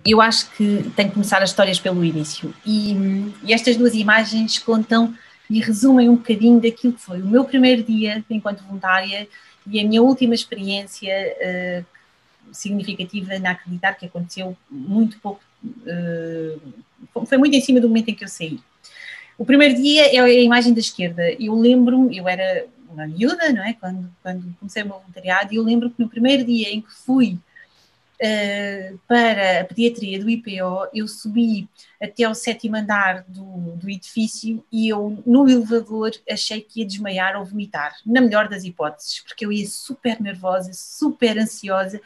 eu acho que tem que começar as histórias pelo início. E estas duas imagens contam e resumem um bocadinho daquilo que foi o meu primeiro dia enquanto voluntária e a minha última experiência significativa na Acreditar, que aconteceu muito pouco, foi muito em cima do momento em que eu saí. O primeiro dia é a imagem da esquerda. Eu lembro-me, eu era uma miúda, não é? Quando comecei o meu voluntariado, e eu lembro que no primeiro dia em que fui para a pediatria do IPO, eu subi até ao 7º andar do edifício e eu, no elevador, achei que ia desmaiar ou vomitar, na melhor das hipóteses, porque eu ia super nervosa, super ansiosa,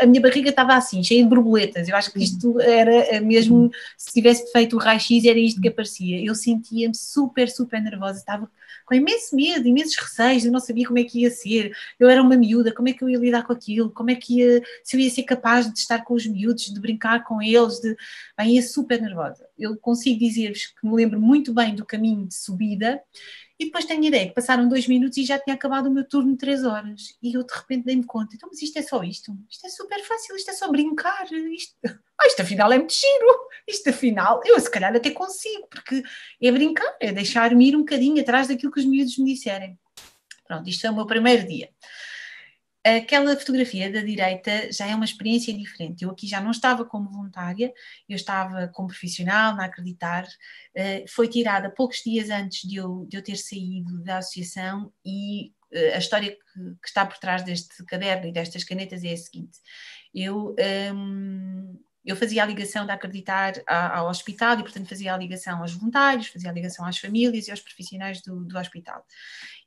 a minha barriga estava assim, cheia de borboletas. Eu acho que isto era mesmo, se tivesse feito o raio-x, era isto que aparecia. Eu sentia-me super, super nervosa, estava com imenso medo, imensos receios, eu não sabia como é que ia ser, eu era uma miúda, como é que eu ia lidar com aquilo, como é que ia, se eu ia ser capaz de estar com os miúdos, de brincar com eles, bem, ia super nervosa. Eu consigo dizer-vos que me lembro muito bem do caminho de subida, e depois tenho a ideia que passaram 2 minutos e já tinha acabado o meu turno de 3 horas, e eu de repente dei-me conta, então, mas isto é só isto? Isto é super fácil, isto é só brincar, isto afinal é muito giro, isto afinal, eu se calhar até consigo, porque é brincar, é deixar-me ir um bocadinho atrás daquilo que os miúdos me disserem. Pronto, isto é o meu primeiro dia. Aquela fotografia da direita já é uma experiência diferente. Eu aqui já não estava como voluntária, eu estava como profissional, na Acreditar. Foi tirada poucos dias antes de eu ter saído da associação e a história que está por trás deste caderno e destas canetas é a seguinte. Eu fazia a ligação de Acreditar ao hospital e, portanto, fazia a ligação aos voluntários, fazia a ligação às famílias e aos profissionais do hospital.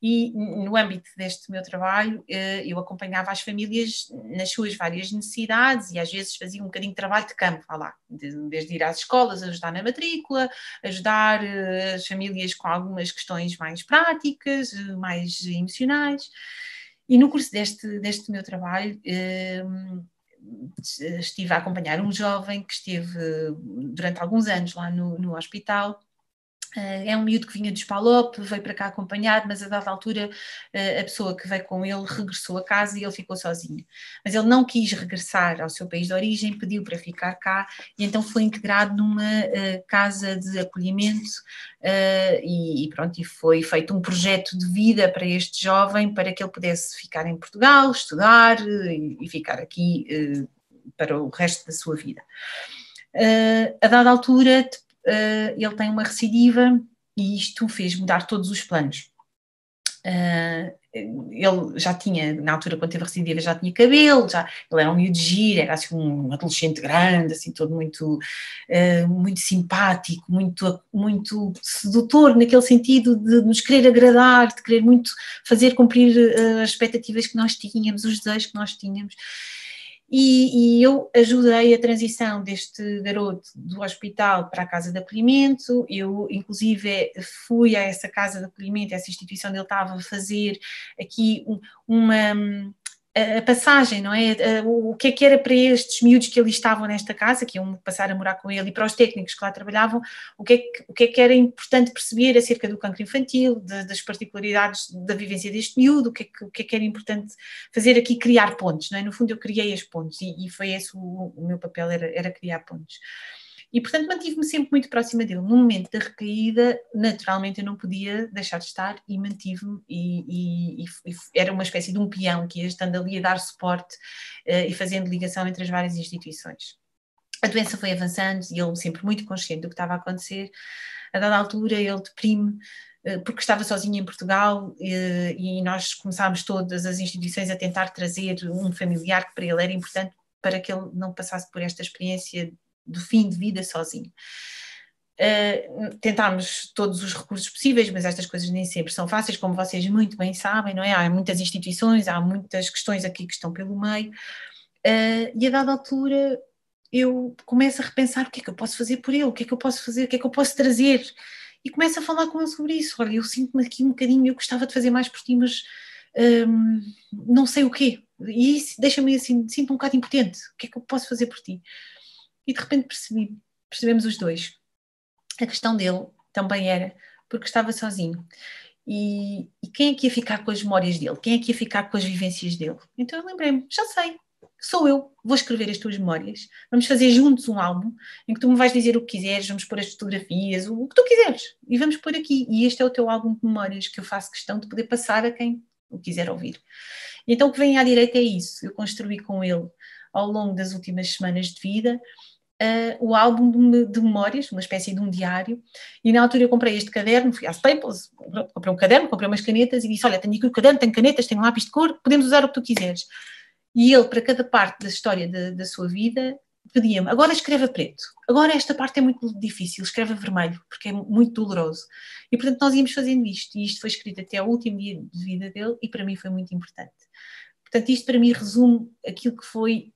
E no âmbito deste meu trabalho, eu acompanhava as famílias nas suas várias necessidades e às vezes fazia um bocadinho de trabalho de campo, lá, desde ir às escolas, ajudar na matrícula, ajudar as famílias com algumas questões mais práticas, mais emocionais. E no curso deste meu trabalho, estive a acompanhar um jovem que esteve durante alguns anos lá no hospital. É um miúdo que vinha do Spalop, veio para cá acompanhado, mas a dada altura a pessoa que veio com ele regressou a casa e ele ficou sozinho. Mas ele não quis regressar ao seu país de origem, pediu para ficar cá e então foi integrado numa casa de acolhimento e pronto, e foi feito um projeto de vida para este jovem para que ele pudesse ficar em Portugal, estudar e ficar aqui para o resto da sua vida. A dada altura ele tem uma recidiva e isto fez mudar todos os planos. Ele já tinha, na altura quando teve a recidiva, já tinha cabelo, ele era um miúdo giro, era assim um adolescente grande, assim todo muito simpático, muito sedutor, naquele sentido de nos querer agradar, de querer muito fazer cumprir as expectativas que nós tínhamos, os desejos que nós tínhamos. E eu ajudei a transição deste garoto do hospital para a casa de acolhimento. Eu, inclusive, fui a essa casa de acolhimento, essa instituição onde ele estava a fazer aqui a passagem, não é? O que é que era para estes miúdos que ali estavam nesta casa, que iam passar a morar com ele, e para os técnicos que lá trabalhavam, o que é que era importante perceber acerca do cancro infantil, das particularidades da vivência deste miúdo, o que é que era importante fazer aqui, criar pontos, não é? No fundo eu criei as pontes e foi esse o meu papel, era criar pontos. E, portanto, mantive-me sempre muito próxima dele. No momento da recaída, naturalmente, eu não podia deixar de estar e mantive-me e era uma espécie de um peão que ia estando ali a dar suporte e fazendo ligação entre as várias instituições. A doença foi avançando e ele sempre muito consciente do que estava a acontecer. A dada altura, ele deprime porque estava sozinho em Portugal e nós começámos todas as instituições a tentar trazer um familiar que para ele era importante para que ele não passasse por esta experiência do fim de vida sozinho. Tentámos todos os recursos possíveis, mas estas coisas nem sempre são fáceis, como vocês muito bem sabem, não é? Há muitas instituições, há muitas questões aqui que estão pelo meio, e a dada altura eu começo a repensar o que é que eu posso fazer por ele, o que é que eu posso fazer, o que é que eu posso trazer, e começo a falar com ele sobre isso. Olha, eu sinto-me aqui um bocadinho, eu gostava de fazer mais por ti, mas não sei o quê, e isso deixa-me assim, sinto um bocado impotente, o que é que eu posso fazer por ti? E de repente percebemos os dois. A questão dele também era porque estava sozinho. E quem é que ia ficar com as memórias dele? Quem é que ia ficar com as vivências dele? Então eu lembrei-me, já sei, sou eu, vou escrever as tuas memórias, vamos fazer juntos um álbum em que tu me vais dizer o que quiseres, vamos pôr as fotografias, o que tu quiseres, e vamos pôr aqui, e este é o teu álbum de memórias que eu faço questão de poder passar a quem o quiser ouvir. E então o que vem à direita é isso, eu construí com ele ao longo das últimas semanas de vida o álbum de memórias, uma espécie de um diário, e na altura eu comprei este caderno, fui à Staples, comprei um caderno, comprei umas canetas e disse, olha, tenho aqui o caderno, tenho canetas, tenho lápis de cor, podemos usar o que tu quiseres. E ele, para cada parte da história da sua vida, pedia-me, agora escreva preto, agora esta parte é muito difícil, escreva vermelho, porque é muito doloroso. E portanto nós íamos fazendo isto, e isto foi escrito até ao último dia de vida dele, e para mim foi muito importante. Portanto, isto para mim resume aquilo que foi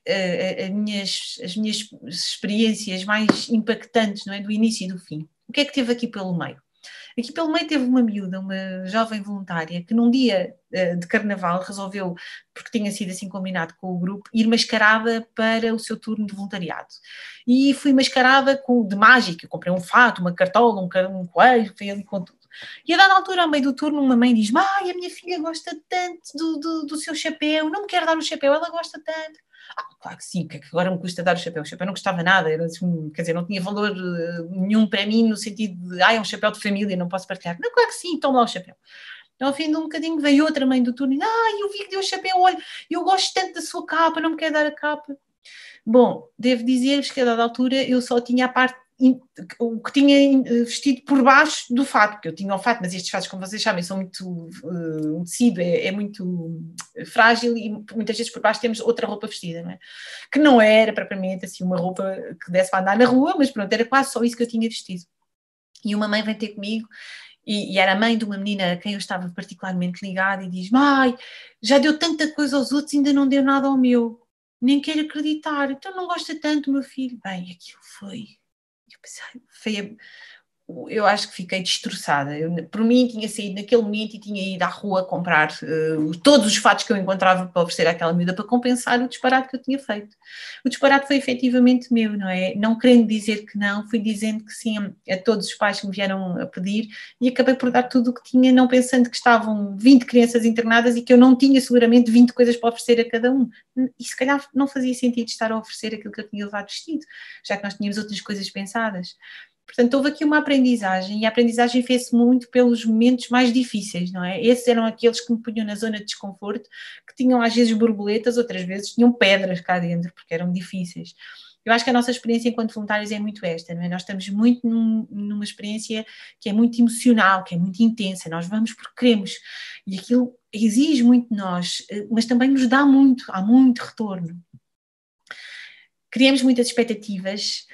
as minhas experiências mais impactantes, não é? Do início e do fim. O que é que teve aqui pelo meio? Aqui pelo meio teve uma miúda, uma jovem voluntária, que num dia de carnaval resolveu, porque tinha sido assim combinado com o grupo, ir mascarada para o seu turno de voluntariado. E fui mascarada de mágica, eu comprei um fato, uma cartola, um coelho, fui ali com tudo. E a dada altura, ao meio do turno, uma mãe diz-me, ai, a minha filha gosta tanto do seu chapéu, não me quer dar o chapéu, ela gosta tanto. Claro que sim, que agora me custa dar o chapéu não custava nada, era, quer dizer, não tinha valor nenhum para mim, no sentido de, é um chapéu de família, não posso partilhar. Não, claro que sim, toma lá o chapéu. Então, ao fim de um bocadinho, veio outra mãe do turno e, eu vi que deu o chapéu, olha, eu gosto tanto da sua capa, não me quer dar a capa. Bom, devo dizer-vos que a dada altura eu só tinha a parte o que tinha vestido por baixo do fato, porque eu tinha o fato, mas estes fatos, como vocês sabem, são muito o tecido é muito frágil e muitas vezes por baixo temos outra roupa vestida, não é? Que não era propriamente assim uma roupa que desse para andar na rua, mas pronto, era quase só isso que eu tinha vestido. E uma mãe vem ter comigo e era a mãe de uma menina a quem eu estava particularmente ligada e diz, mãe, já deu tanta coisa aos outros, ainda não deu nada ao meu, nem quero acreditar, então não gosta tanto, meu filho. Bem, aquilo foi... Eu acho que fiquei destroçada. Por mim, tinha saído naquele momento e tinha ido à rua comprar todos os fatos que eu encontrava para oferecer àquela miúda para compensar o disparate que eu tinha feito. O disparate foi efetivamente meu, não é? Não querendo dizer que não, fui dizendo que sim a todos os pais que me vieram a pedir e acabei por dar tudo o que tinha, não pensando que estavam 20 crianças internadas e que eu não tinha seguramente 20 coisas para oferecer a cada um. E se calhar não fazia sentido estar a oferecer aquilo que eu tinha levado vestido, já que nós tínhamos outras coisas pensadas. Portanto, houve aqui uma aprendizagem, e a aprendizagem fez-se muito pelos momentos mais difíceis, não é? Esses eram aqueles que me punham na zona de desconforto, que tinham às vezes borboletas, outras vezes tinham pedras cá dentro, porque eram difíceis. Eu acho que a nossa experiência enquanto voluntários é muito esta, não é? Nós estamos muito numa experiência que é muito emocional, que é muito intensa, nós vamos porque queremos, e aquilo exige muito de nós, mas também nos dá muito, há muito retorno. Criamos muitas expectativas,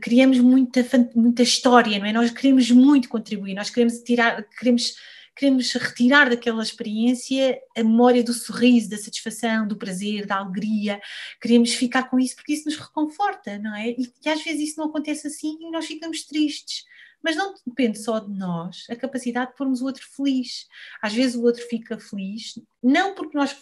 criamos muita história, não é? Nós queremos muito contribuir, nós queremos retirar daquela experiência a memória do sorriso, da satisfação, do prazer, da alegria, queremos ficar com isso porque isso nos reconforta, não é? E às vezes isso não acontece assim e nós ficamos tristes. Mas não depende só de nós a capacidade de pormos o outro feliz. Às vezes o outro fica feliz, não porque nós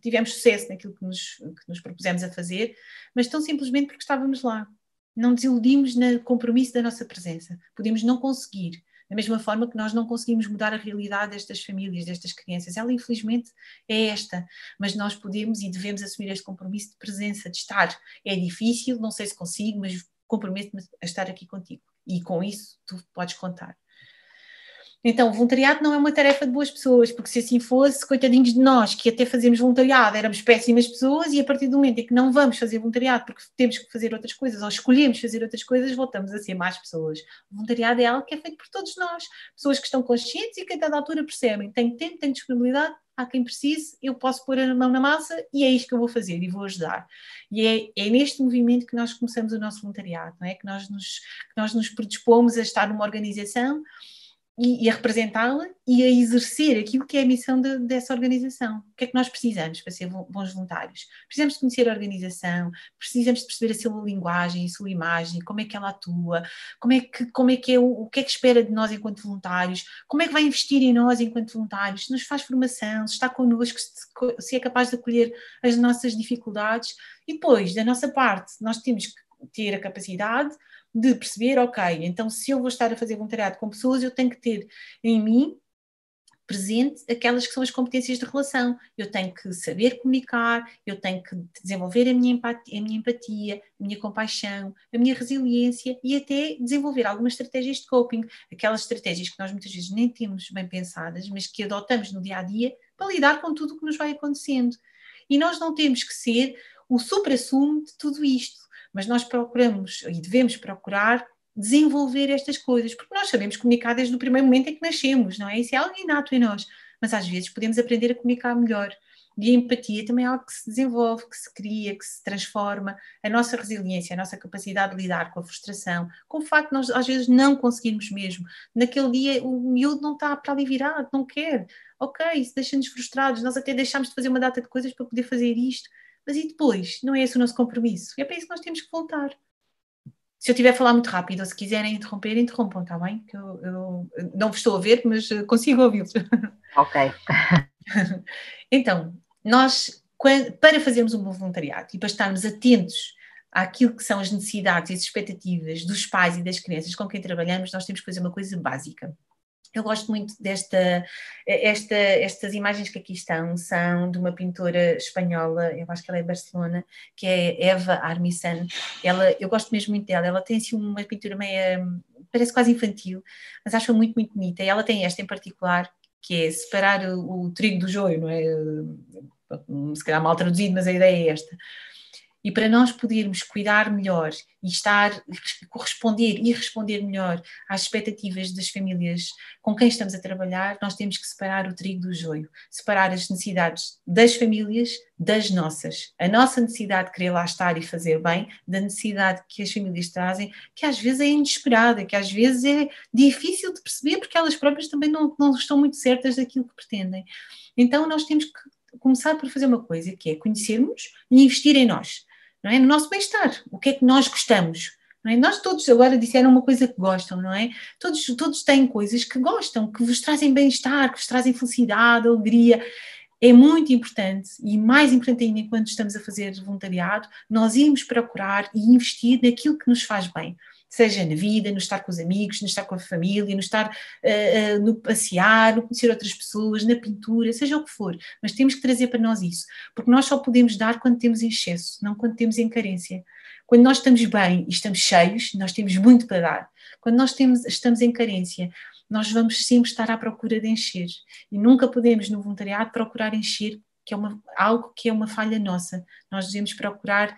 tivemos sucesso naquilo que nos propusemos a fazer, mas tão simplesmente porque estávamos lá. Não desiludimos no compromisso da nossa presença. Podemos não conseguir, da mesma forma que nós não conseguimos mudar a realidade destas famílias, destas crianças. Ela, infelizmente, é esta. Mas nós podemos e devemos assumir este compromisso de presença, de estar. É difícil, não sei se consigo, mas comprometo-me a estar aqui contigo. E com isso tu podes contar. Então, o voluntariado não é uma tarefa de boas pessoas, porque se assim fosse, coitadinhos de nós, que até fazemos voluntariado, éramos péssimas pessoas e a partir do momento em que não vamos fazer voluntariado porque temos que fazer outras coisas ou escolhemos fazer outras coisas, voltamos a ser más pessoas. O voluntariado é algo que é feito por todos nós, pessoas que estão conscientes e que a cada altura percebem, tenho tempo, tenho disponibilidade, há quem precise, eu posso pôr a mão na massa e é isto que eu vou fazer e vou ajudar. E é neste movimento que nós começamos o nosso voluntariado, não é? Que nós nos predispomos a estar numa organização e a representá-la e a exercer aquilo que é a missão dessa organização. O que é que nós precisamos para ser bons voluntários? Precisamos de conhecer a organização, precisamos de perceber a sua linguagem, a sua imagem, como é que ela atua, o que é que espera de nós enquanto voluntários, como é que vai investir em nós enquanto voluntários, se nos faz formação, se está connosco, se é capaz de acolher as nossas dificuldades. E depois, da nossa parte, nós temos que ter a capacidade de perceber, ok, então se eu vou estar a fazer voluntariado com pessoas, eu tenho que ter em mim presente aquelas que são as competências de relação. Eu tenho que saber comunicar, eu tenho que desenvolver a minha empatia, a minha compaixão, a minha resiliência e até desenvolver algumas estratégias de coping, aquelas estratégias que nós muitas vezes nem temos bem pensadas, mas que adotamos no dia a dia para lidar com tudo o que nos vai acontecendo. E nós não temos que ser o supra-sumo de tudo isto, mas nós procuramos e devemos procurar desenvolver estas coisas, porque nós sabemos comunicar desde o primeiro momento em que nascemos, não é? Isso é algo inato em nós, mas às vezes podemos aprender a comunicar melhor. E a empatia também é algo que se desenvolve, que se cria, que se transforma. A nossa resiliência, a nossa capacidade de lidar com a frustração, com o facto de nós às vezes não conseguirmos mesmo. Naquele dia o miúdo não está para ali virado, não quer. Ok, isso deixa-nos frustrados, nós até deixamos de fazer uma data de coisas para poder fazer isto. Mas e depois? Não é esse o nosso compromisso? É para isso que nós temos que voltar. Se eu estiver a falar muito rápido ou se quiserem interromper, interrompam, está bem? Que eu não vos estou a ver, mas consigo ouvi-los. Ok. Então, nós, para fazermos um bom voluntariado e para estarmos atentos àquilo que são as necessidades e as expectativas dos pais e das crianças com quem trabalhamos, nós temos que fazer uma coisa básica. Eu gosto muito estas imagens que aqui estão, são de uma pintora espanhola, eu acho que ela é de Barcelona, que é Eva Armisen. Eu gosto mesmo muito dela, ela tem assim uma pintura meio, parece quase infantil, mas acho muito, muito bonita. E ela tem esta em particular, que é separar o trigo do joio, não é? Se calhar mal traduzido, mas a ideia é esta. E para nós podermos cuidar melhor e corresponder e responder melhor às expectativas das famílias com quem estamos a trabalhar, nós temos que separar o trigo do joio, separar as necessidades das famílias das nossas. A nossa necessidade de querer lá estar e fazer bem, da necessidade que as famílias trazem, que às vezes é inesperada, que às vezes é difícil de perceber porque elas próprias também não estão muito certas daquilo que pretendem. Então nós temos que começar por fazer uma coisa, que é conhecermos e investir em nós. Não é? No nosso bem-estar, o que é que nós gostamos, não é? Nós todos agora disseram uma coisa que gostam, não é? Todos têm coisas que gostam, que vos trazem bem-estar, que vos trazem felicidade, alegria. É muito importante, e mais importante ainda enquanto estamos a fazer voluntariado, nós irmos procurar e investir naquilo que nos faz bem, seja na vida, no estar com os amigos, no estar com a família, no estar no passear, no conhecer outras pessoas, na pintura, seja o que for, mas temos que trazer para nós isso, porque nós só podemos dar quando temos em excesso, não quando temos em carência. Quando nós estamos bem e estamos cheios, nós temos muito para dar. Quando nós estamos em carência, nós vamos sempre estar à procura de encher. E nunca podemos, no voluntariado, procurar encher, que é algo que é uma falha nossa. Nós devemos procurar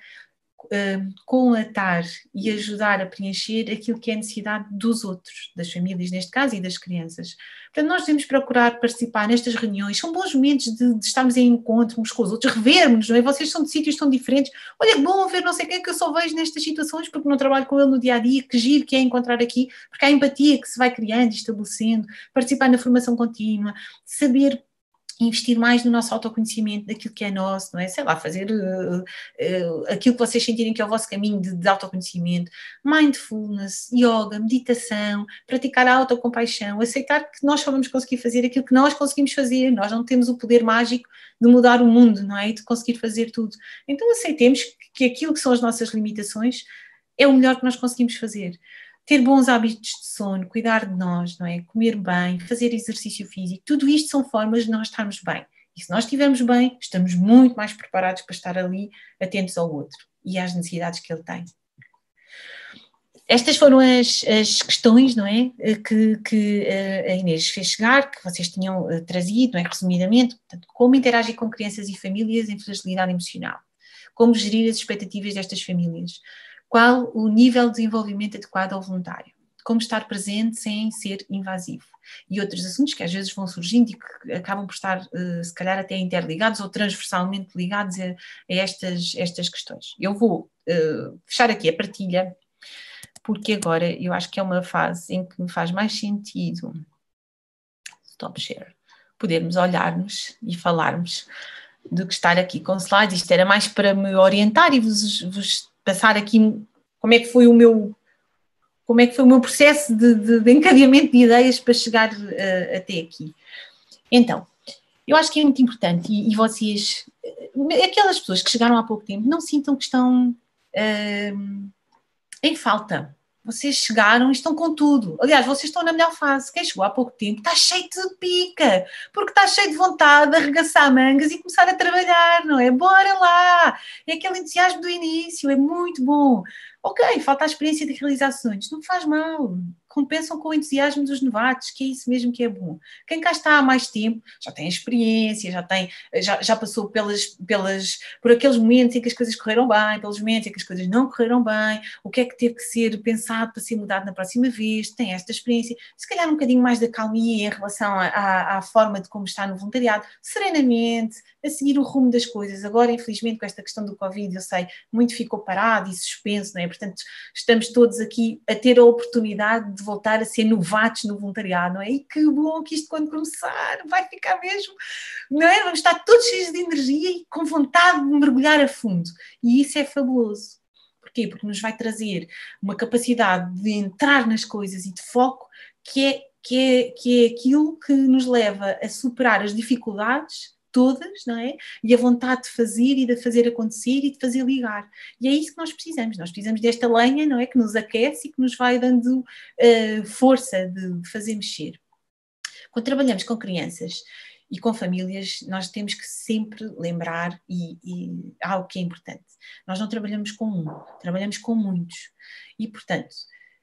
coatar e ajudar a preencher aquilo que é a necessidade dos outros, das famílias neste caso e das crianças. Portanto, nós devemos procurar participar nestas reuniões, são bons momentos de estarmos em encontro uns com os outros, revermos, não é? Vocês são de sítios tão diferentes, olha que bom ver não sei quem que eu só vejo nestas situações porque não trabalho com ele no dia-a-dia, que giro que é encontrar aqui, porque há empatia que se vai criando e estabelecendo, participar na formação contínua, saber investir mais no nosso autoconhecimento, daquilo que é nosso, não é? Sei lá, fazer aquilo que vocês sentirem que é o vosso caminho de autoconhecimento, mindfulness, yoga, meditação, praticar a autocompaixão, aceitar que nós só vamos conseguir fazer aquilo que nós conseguimos fazer, nós não temos o poder mágico de mudar o mundo, não é? E de conseguir fazer tudo. Então aceitemos que aquilo que são as nossas limitações é o melhor que nós conseguimos fazer. Ter bons hábitos de sono, cuidar de nós, não é? Comer bem, fazer exercício físico, tudo isto são formas de nós estarmos bem. E se nós estivermos bem, estamos muito mais preparados para estar ali atentos ao outro e às necessidades que ele tem. Estas foram as questões, não é? Que a Inês fez chegar, que vocês tinham trazido, não é? Resumidamente. Portanto, como interagir com crianças e famílias em fragilidade emocional? Como gerir as expectativas destas famílias? Qual o nível de desenvolvimento adequado ao voluntário? Como estar presente sem ser invasivo? E outros assuntos que às vezes vão surgindo e que acabam por estar, se calhar, até interligados ou transversalmente ligados a estas questões. Eu vou fechar aqui a partilha, porque agora eu acho que é uma fase em que me faz mais sentido, stop share, podermos olharmos e falarmos do que estar aqui com slides. Isto era mais para me orientar e vos passar aqui como é que foi o meu processo de encadeamento de ideias para chegar até aqui. Então, eu acho que é muito importante e vocês, aquelas pessoas que chegaram há pouco tempo, não sintam que estão em falta. vocês chegaram e estão com tudo. Aliás, vocês estão na melhor fase. Quem chegou há pouco tempo está cheio de pica, porque está cheio de vontade de arregaçar mangas e começar a trabalhar, não é? Bora lá! É aquele entusiasmo do início, é muito bom. Ok, falta a experiência de realizar sonhos. Não faz mal. Compensam com o entusiasmo dos novatos, que é isso mesmo que é bom. Quem cá está há mais tempo, já tem experiência, já passou por aqueles momentos em que as coisas correram bem, pelos momentos em que as coisas não correram bem, o que é que teve que ser pensado para ser mudado na próxima vez, tem esta experiência, se calhar um bocadinho mais de calmia em relação à forma de como está no voluntariado, serenamente, a seguir o rumo das coisas. Agora, infelizmente, com esta questão do Covid, eu sei, muito ficou parado e suspenso, não é? Portanto, estamos todos aqui a ter a oportunidade de voltar a ser novatos no voluntariado, não é? E que bom que isto, quando começar, vai ficar mesmo, não é? Vamos estar todos cheios de energia e com vontade de mergulhar a fundo. E isso é fabuloso. Porquê? Porque nos vai trazer uma capacidade de entrar nas coisas e de foco que é aquilo que nos leva a superar as dificuldades todas, não é? E a vontade de fazer e de fazer acontecer e de fazer ligar. E é isso que nós precisamos. Nós precisamos desta lenha, não é? Que nos aquece e que nos vai dando força de fazer mexer. Quando trabalhamos com crianças e com famílias, nós temos que sempre lembrar e algo que é importante. Nós não trabalhamos com um, trabalhamos com muitos. E, portanto,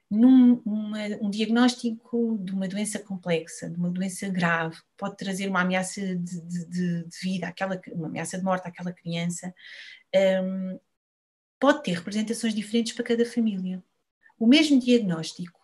um diagnóstico de uma doença complexa, de uma doença grave, pode trazer uma ameaça de vida, uma ameaça de morte àquela criança, pode ter representações diferentes para cada família. O mesmo diagnóstico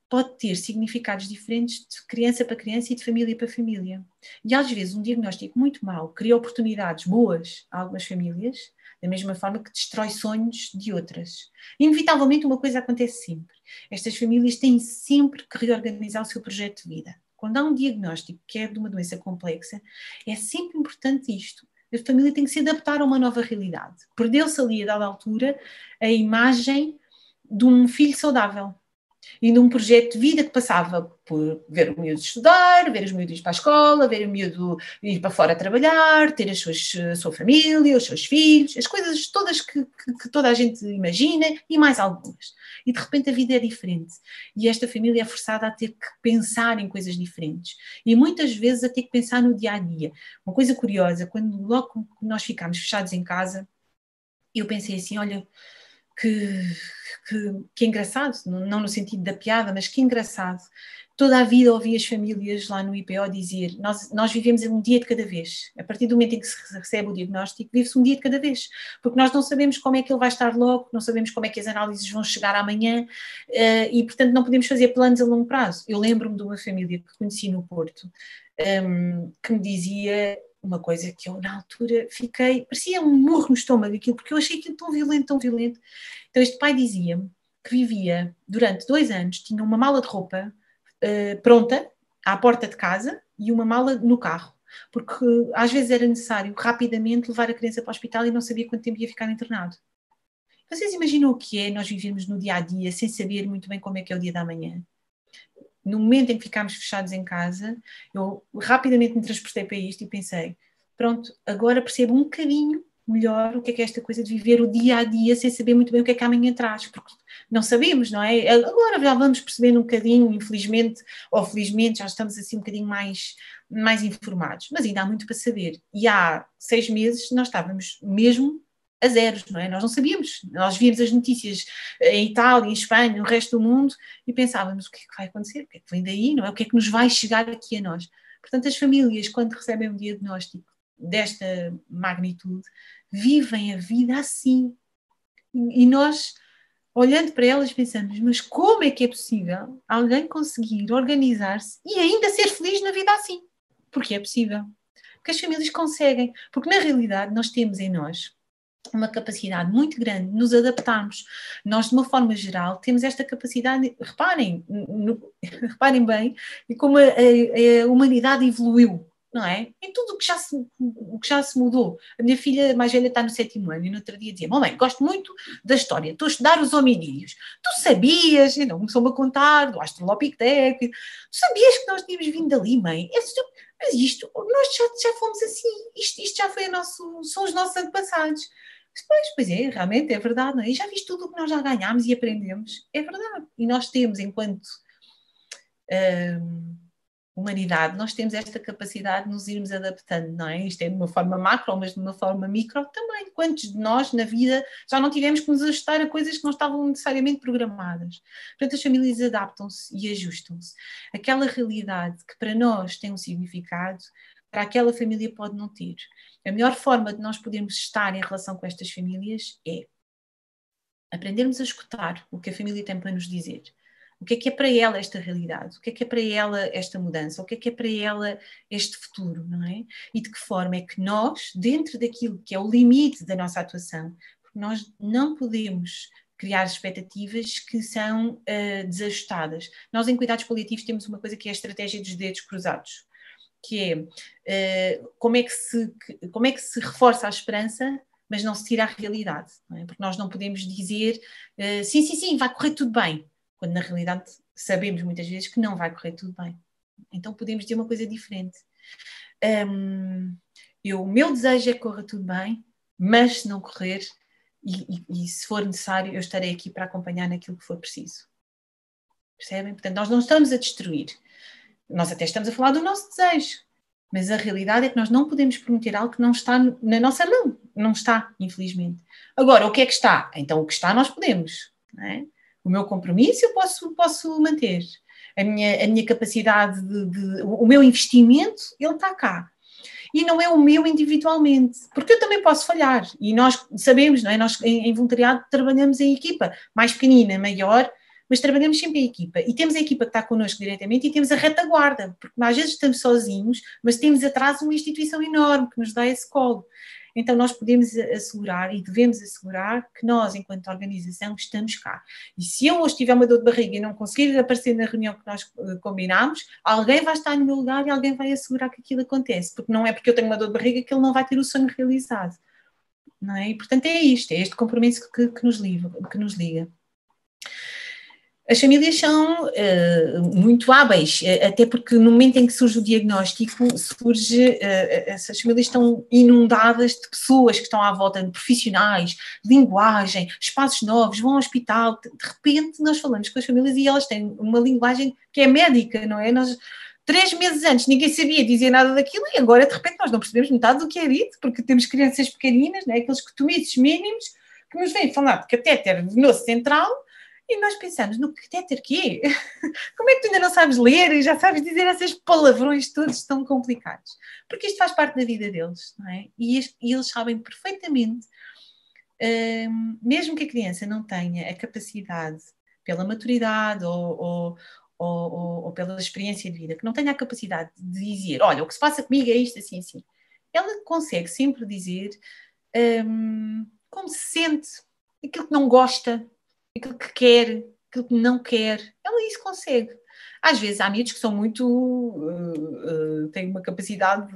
pode ter significados diferentes de criança para criança e de família para família. E às vezes um diagnóstico muito mau cria oportunidades boas a algumas famílias, da mesma forma que destrói sonhos de outras. Inevitavelmente uma coisa acontece sempre. Estas famílias têm sempre que reorganizar o seu projeto de vida. Quando há um diagnóstico que é de uma doença complexa, é sempre importante isto. A família tem que se adaptar a uma nova realidade. Perdeu-se ali, a dada altura, a imagem de um filho saudável. E num projeto de vida que passava por ver o miúdo estudar, ver os miúdos ir para a escola, ver o miúdo ir para fora trabalhar, ter a sua família, os seus filhos, as coisas todas que toda a gente imagina e mais algumas. E de repente a vida é diferente. E esta família é forçada a ter que pensar em coisas diferentes. E muitas vezes a ter que pensar no dia a dia. Uma coisa curiosa, quando logo nós ficámos fechados em casa, eu pensei assim, olha, que engraçado, não no sentido da piada, mas que engraçado. Toda a vida ouvi as famílias lá no IPO dizer, nós vivemos um dia de cada vez. A partir do momento em que se recebe o diagnóstico, vive-se um dia de cada vez. Porque nós não sabemos como é que ele vai estar logo, não sabemos como é que as análises vão chegar amanhã e, portanto, não podemos fazer planos a longo prazo. Eu lembro-me de uma família que conheci no Porto, que me dizia uma coisa que eu, na altura, parecia um murro no estômago aquilo, porque eu achei aquilo tão violento, tão violento. Então este pai dizia-me que vivia durante 2 anos, tinha uma mala de roupa pronta, à porta de casa, e uma mala no carro, porque às vezes era necessário rapidamente levar a criança para o hospital e não sabia quanto tempo ia ficar internado. Vocês imaginam o que é nós vivermos no dia-a-dia sem saber muito bem como é que é o dia da manhã? No momento em que ficámos fechados em casa, eu rapidamente me transportei para isto e pensei, pronto, agora percebo um bocadinho melhor o que é esta coisa de viver o dia-a-dia sem saber muito bem o que é que amanhã traz, porque não sabemos, não é? Agora já vamos percebendo um bocadinho, infelizmente ou felizmente, já estamos assim um bocadinho mais informados, mas ainda há muito para saber. E há 6 meses nós estávamos mesmo a zeros, não é? Nós não sabíamos, nós víamos as notícias em Itália, em Espanha, no resto do mundo e pensávamos o que é que vai acontecer, o que é que vem daí, não é? O que é que nos vai chegar aqui a nós? Portanto, as famílias, quando recebem um diagnóstico desta magnitude, vivem a vida assim. E nós, olhando para elas, pensamos, mas como é que é possível alguém conseguir organizar-se e ainda ser feliz na vida assim? Porque é possível. Porque as famílias conseguem. Porque, na realidade, nós temos em nós uma capacidade muito grande de nos adaptarmos. Nós, de uma forma geral, temos esta capacidade, reparem bem, e como a humanidade evoluiu, não é? Em tudo o que já se mudou. A minha filha mais velha está no 7º ano e no outro dia dizia, mãe, gosto muito da história, estou a estudar os hominídeos. Tu sabias, e não começou-me a contar, do Australopithecus, tu sabias que nós tínhamos vindo dali, mãe? Mas isto, nós já fomos assim, isto já foi são os nossos antepassados. Pois é, realmente é verdade, não é? E já viste tudo o que nós já ganhámos e aprendemos? É verdade. E nós temos, enquanto humanidade, nós temos esta capacidade de nos irmos adaptando, não é? Isto é de uma forma macro, mas de uma forma micro também. Quantos de nós na vida já não tivemos que nos ajustar a coisas que não estavam necessariamente programadas? Portanto, as famílias adaptam-se e ajustam-se. Aquela realidade que para nós tem um significado, para aquela família pode não ter. A melhor forma de nós podermos estar em relação com estas famílias é aprendermos a escutar o que a família tem para nos dizer. O que é para ela esta realidade? O que é para ela esta mudança? O que é para ela este futuro, não é? E de que forma é que nós, dentro daquilo que é o limite da nossa atuação, porque nós não podemos criar expectativas que são desajustadas. Nós, em cuidados paliativos, temos uma coisa que é a estratégia dos dedos cruzados, que é como é que se reforça a esperança, mas não se tira a realidade, não é? Porque nós não podemos dizer sim, vai correr tudo bem, quando na realidade sabemos muitas vezes que não vai correr tudo bem. Então podemos dizer uma coisa diferente. O meu desejo é que corra tudo bem, mas se não correr, e se for necessário, eu estarei aqui para acompanhar naquilo que for preciso. Percebem? Portanto, nós não estamos a destruir. Nós até estamos a falar do nosso desejo, mas a realidade é que nós não podemos prometer algo que não está na nossa mão. Não está, infelizmente. Agora, o que é que está? Então, o que está nós podemos, não é? O meu compromisso eu posso manter. A minha capacidade o meu investimento, ele está cá. E não é o meu individualmente, porque eu também posso falhar. E nós sabemos, não é? Nós em voluntariado trabalhamos em equipa, mais pequenina, maior, mas trabalhamos sempre em equipa. E temos a equipa que está connosco diretamente e temos a retaguarda, porque às vezes estamos sozinhos, mas temos atrás uma instituição enorme que nos dá esse colo. Então nós podemos assegurar e devemos assegurar que nós, enquanto organização, estamos cá. E se eu hoje tiver uma dor de barriga e não conseguir aparecer na reunião que nós combinámos, alguém vai estar no meu lugar e alguém vai assegurar que aquilo acontece, porque não é porque eu tenho uma dor de barriga que ele não vai ter o sonho realizado. Não é? E, portanto, é isto, é este compromisso que nos liga. As famílias são muito hábeis, até porque no momento em que surge o diagnóstico, essas famílias estão inundadas de pessoas que estão à volta, de profissionais, linguagem, espaços novos, vão ao hospital. De repente nós falamos com as famílias e elas têm uma linguagem que é médica, não é? Nós, 3 meses antes ninguém sabia dizer nada daquilo e agora de repente nós não percebemos metade do que é dito, porque temos crianças pequeninas, não é? Aqueles cotomices mínimos que nos vêm falar de catéter venoso central. E nós pensamos, no catéter quê? Como é que tu ainda não sabes ler e já sabes dizer esses palavrões todos tão complicados? Porque isto faz parte da vida deles, não é? E eles sabem perfeitamente, mesmo que a criança não tenha a capacidade, pela maturidade ou pela experiência de vida, que não tenha a capacidade de dizer, olha, o que se passa comigo é isto, assim, assim. Ela consegue sempre dizer como se sente, aquilo que não gosta, aquilo que quer, aquilo que não quer, ela isso consegue. Às vezes há miúdos que são muito, têm uma capacidade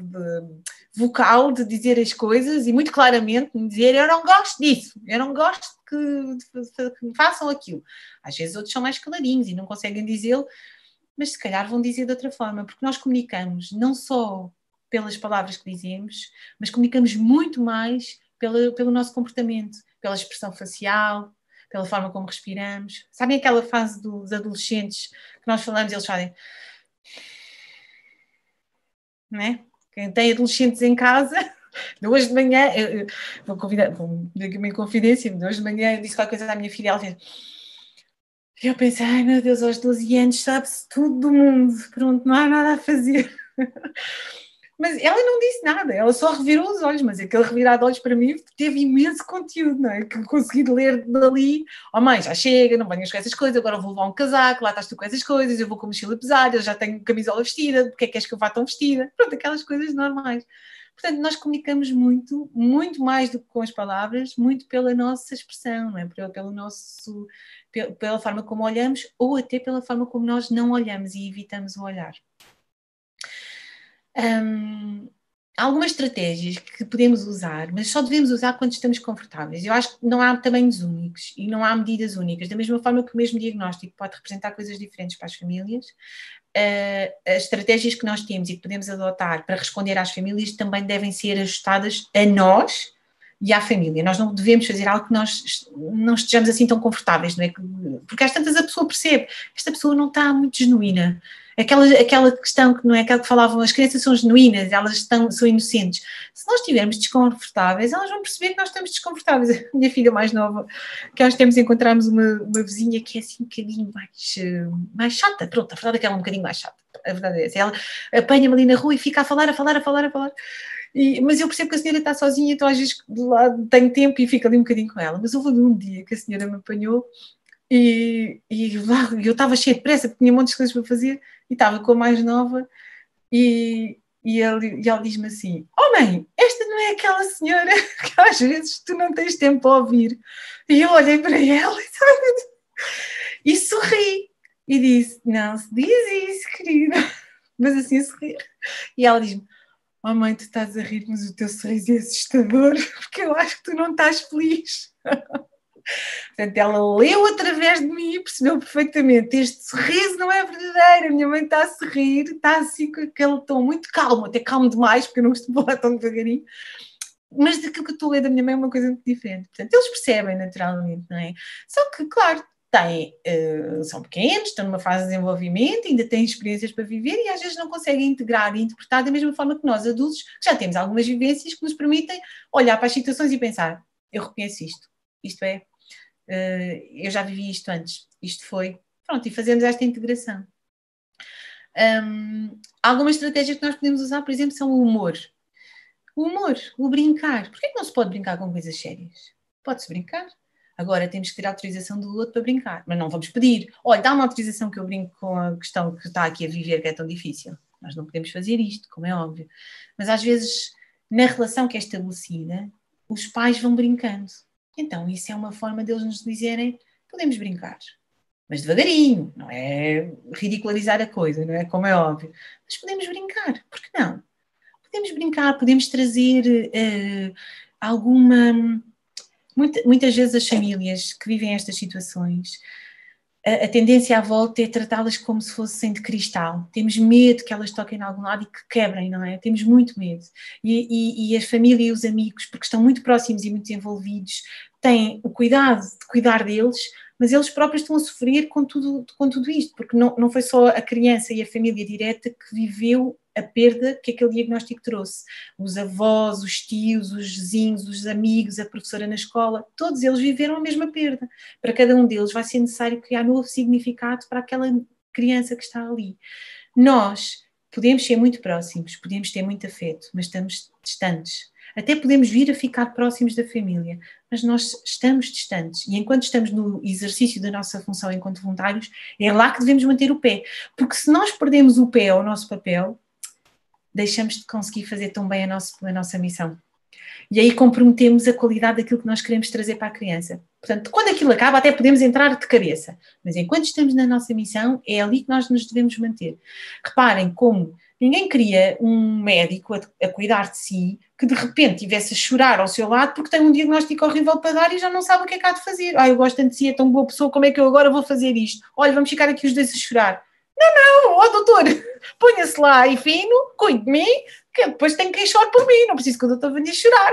vocal de dizer as coisas e muito claramente dizer eu não gosto disso, eu não gosto que me façam aquilo. Às vezes outros são mais caladinhos e não conseguem dizê-lo, mas se calhar vão dizer de outra forma, porque nós comunicamos não só pelas palavras que dizemos, mas comunicamos muito mais pelo nosso comportamento, pela expressão facial, pela forma como respiramos. Sabem aquela fase dos adolescentes que nós falamos, eles fazem... Não é? Quem tem adolescentes em casa, hoje de manhã, vou dar aqui uma inconfidência, hoje de manhã eu disse qualquer coisa à minha filha, ela fez... E eu pensei, ai meu Deus, aos 12 anos sabe-se tudo do mundo, pronto, não há nada a fazer. Mas ela não disse nada, ela só revirou os olhos, mas aquele revirar de olhos para mim teve imenso conteúdo, não é? Que consegui ler dali, oh mãe, já chega, não venhas com essas coisas, agora vou levar um casaco, lá estás tu com essas coisas, eu vou com a mochila pesada, eu já tenho camisola vestida, porque é que queres que eu vá tão vestida? Pronto, aquelas coisas normais. Portanto, nós comunicamos muito, muito mais do que com as palavras, muito pela nossa expressão, não é? Pela forma como olhamos ou até pela forma como nós não olhamos e evitamos o olhar. Há algumas estratégias que podemos usar, mas só devemos usar quando estamos confortáveis. Eu acho que não há tamanhos únicos e não há medidas únicas. Da mesma forma que o mesmo diagnóstico pode representar coisas diferentes para as famílias, as estratégias que nós temos e que podemos adotar para responder às famílias também devem ser ajustadas a nós e à família. Nós não devemos fazer algo que nós não estejamos assim tão confortáveis, não é? Porque às tantas a pessoa percebe, esta pessoa não está muito genuína. Aquela questão que não é aquela que falavam, as crianças são genuínas, são inocentes. Se nós estivermos desconfortáveis, elas vão perceber que nós estamos desconfortáveis. A minha filha mais nova, que há uns tempos encontramos uma vizinha que é assim um bocadinho mais chata. Pronto, a verdade é que ela é um bocadinho mais chata. A verdade é essa. Ela apanha-me ali na rua e fica a falar. Mas eu percebo que a senhora está sozinha, então às vezes de lado tenho tempo e fico ali um bocadinho com ela. Mas houve um dia que a senhora me apanhou e eu estava cheia de pressa, porque tinha um monte de coisas para fazer, e estava com a mais nova, e ela diz-me assim: oh mãe, esta não é aquela senhora que às vezes tu não tens tempo a ouvir. E eu olhei para ela e sorri, e disse: não se diz isso, querida. Mas assim sorri. E ela diz-me: oh mãe, tu estás a rir, mas o teu sorriso é assustador, porque eu acho que tu não estás feliz. Portanto, ela leu através de mim e percebeu perfeitamente: este sorriso não é verdadeiro, a minha mãe está a sorrir, está assim com aquele tom muito calmo, até calmo demais, porque eu não costumo falar tão devagarinho, mas daquilo que eu estou a ler da minha mãe é uma coisa muito diferente. Portanto, eles percebem naturalmente, não é? Só que, claro, são pequenos, estão numa fase de desenvolvimento, ainda têm experiências para viver e às vezes não conseguem integrar e interpretar da mesma forma que nós, adultos, que já temos algumas vivências que nos permitem olhar para as situações e pensar: eu reconheço isto é, eu já vivi isto antes, isto foi, pronto, e fazemos esta integração. Algumas estratégias que nós podemos usar, por exemplo, são o humor. O humor, o brincar. Porquê que não se pode brincar com coisas sérias? Pode-se brincar. Agora temos que ter a autorização do outro para brincar, mas não vamos pedir: olha, dá uma autorização que eu brinco com a questão que está aqui a viver, que é tão difícil. Nós não podemos fazer isto, como é óbvio. Mas às vezes, na relação que é estabelecida, os pais vão brincando. Então, isso é uma forma deles nos dizerem: podemos brincar, mas devagarinho, não é ridicularizar a coisa, não é? Como é óbvio. Mas podemos brincar, por que não? Podemos brincar, podemos trazer alguma... Muitas vezes as famílias que vivem estas situações, a tendência à volta é tratá-las como se fossem de cristal. Temos medo que elas toquem em algum lado e que quebrem, não é? Temos muito medo. E a família e os amigos, porque estão muito próximos e muito envolvidos, têm o cuidado de cuidar deles, mas eles próprios estão a sofrer com tudo isto, porque não foi só a criança e a família direta que viveu a perda que aquele diagnóstico trouxe. Os avós, os tios, os vizinhos, os amigos, a professora na escola, todos eles viveram a mesma perda. Para cada um deles vai ser necessário criar novo significado para aquela criança que está ali. Nós podemos ser muito próximos, podemos ter muito afeto, mas estamos distantes. Até podemos vir a ficar próximos da família, mas nós estamos distantes. E enquanto estamos no exercício da nossa função enquanto voluntários, é lá que devemos manter o pé. Porque se nós perdemos o pé ao nosso papel, deixamos de conseguir fazer tão bem a nossa missão. E aí comprometemos a qualidade daquilo que nós queremos trazer para a criança. Portanto, quando aquilo acaba, até podemos entrar de cabeça. Mas enquanto estamos na nossa missão, é ali que nós nos devemos manter. Reparem como ninguém queria um médico a cuidar de si que de repente estivesse a chorar ao seu lado porque tem um diagnóstico horrível para dar e já não sabe o que é que há de fazer. Eu gosto tanto de si, é tão boa pessoa, como é que eu agora vou fazer isto? Olha, vamos ficar aqui os dois a chorar. Não, doutor, ponha-se lá e fino, cuide de mim, que depois tem quem chore por mim, não preciso que o doutor venha chorar.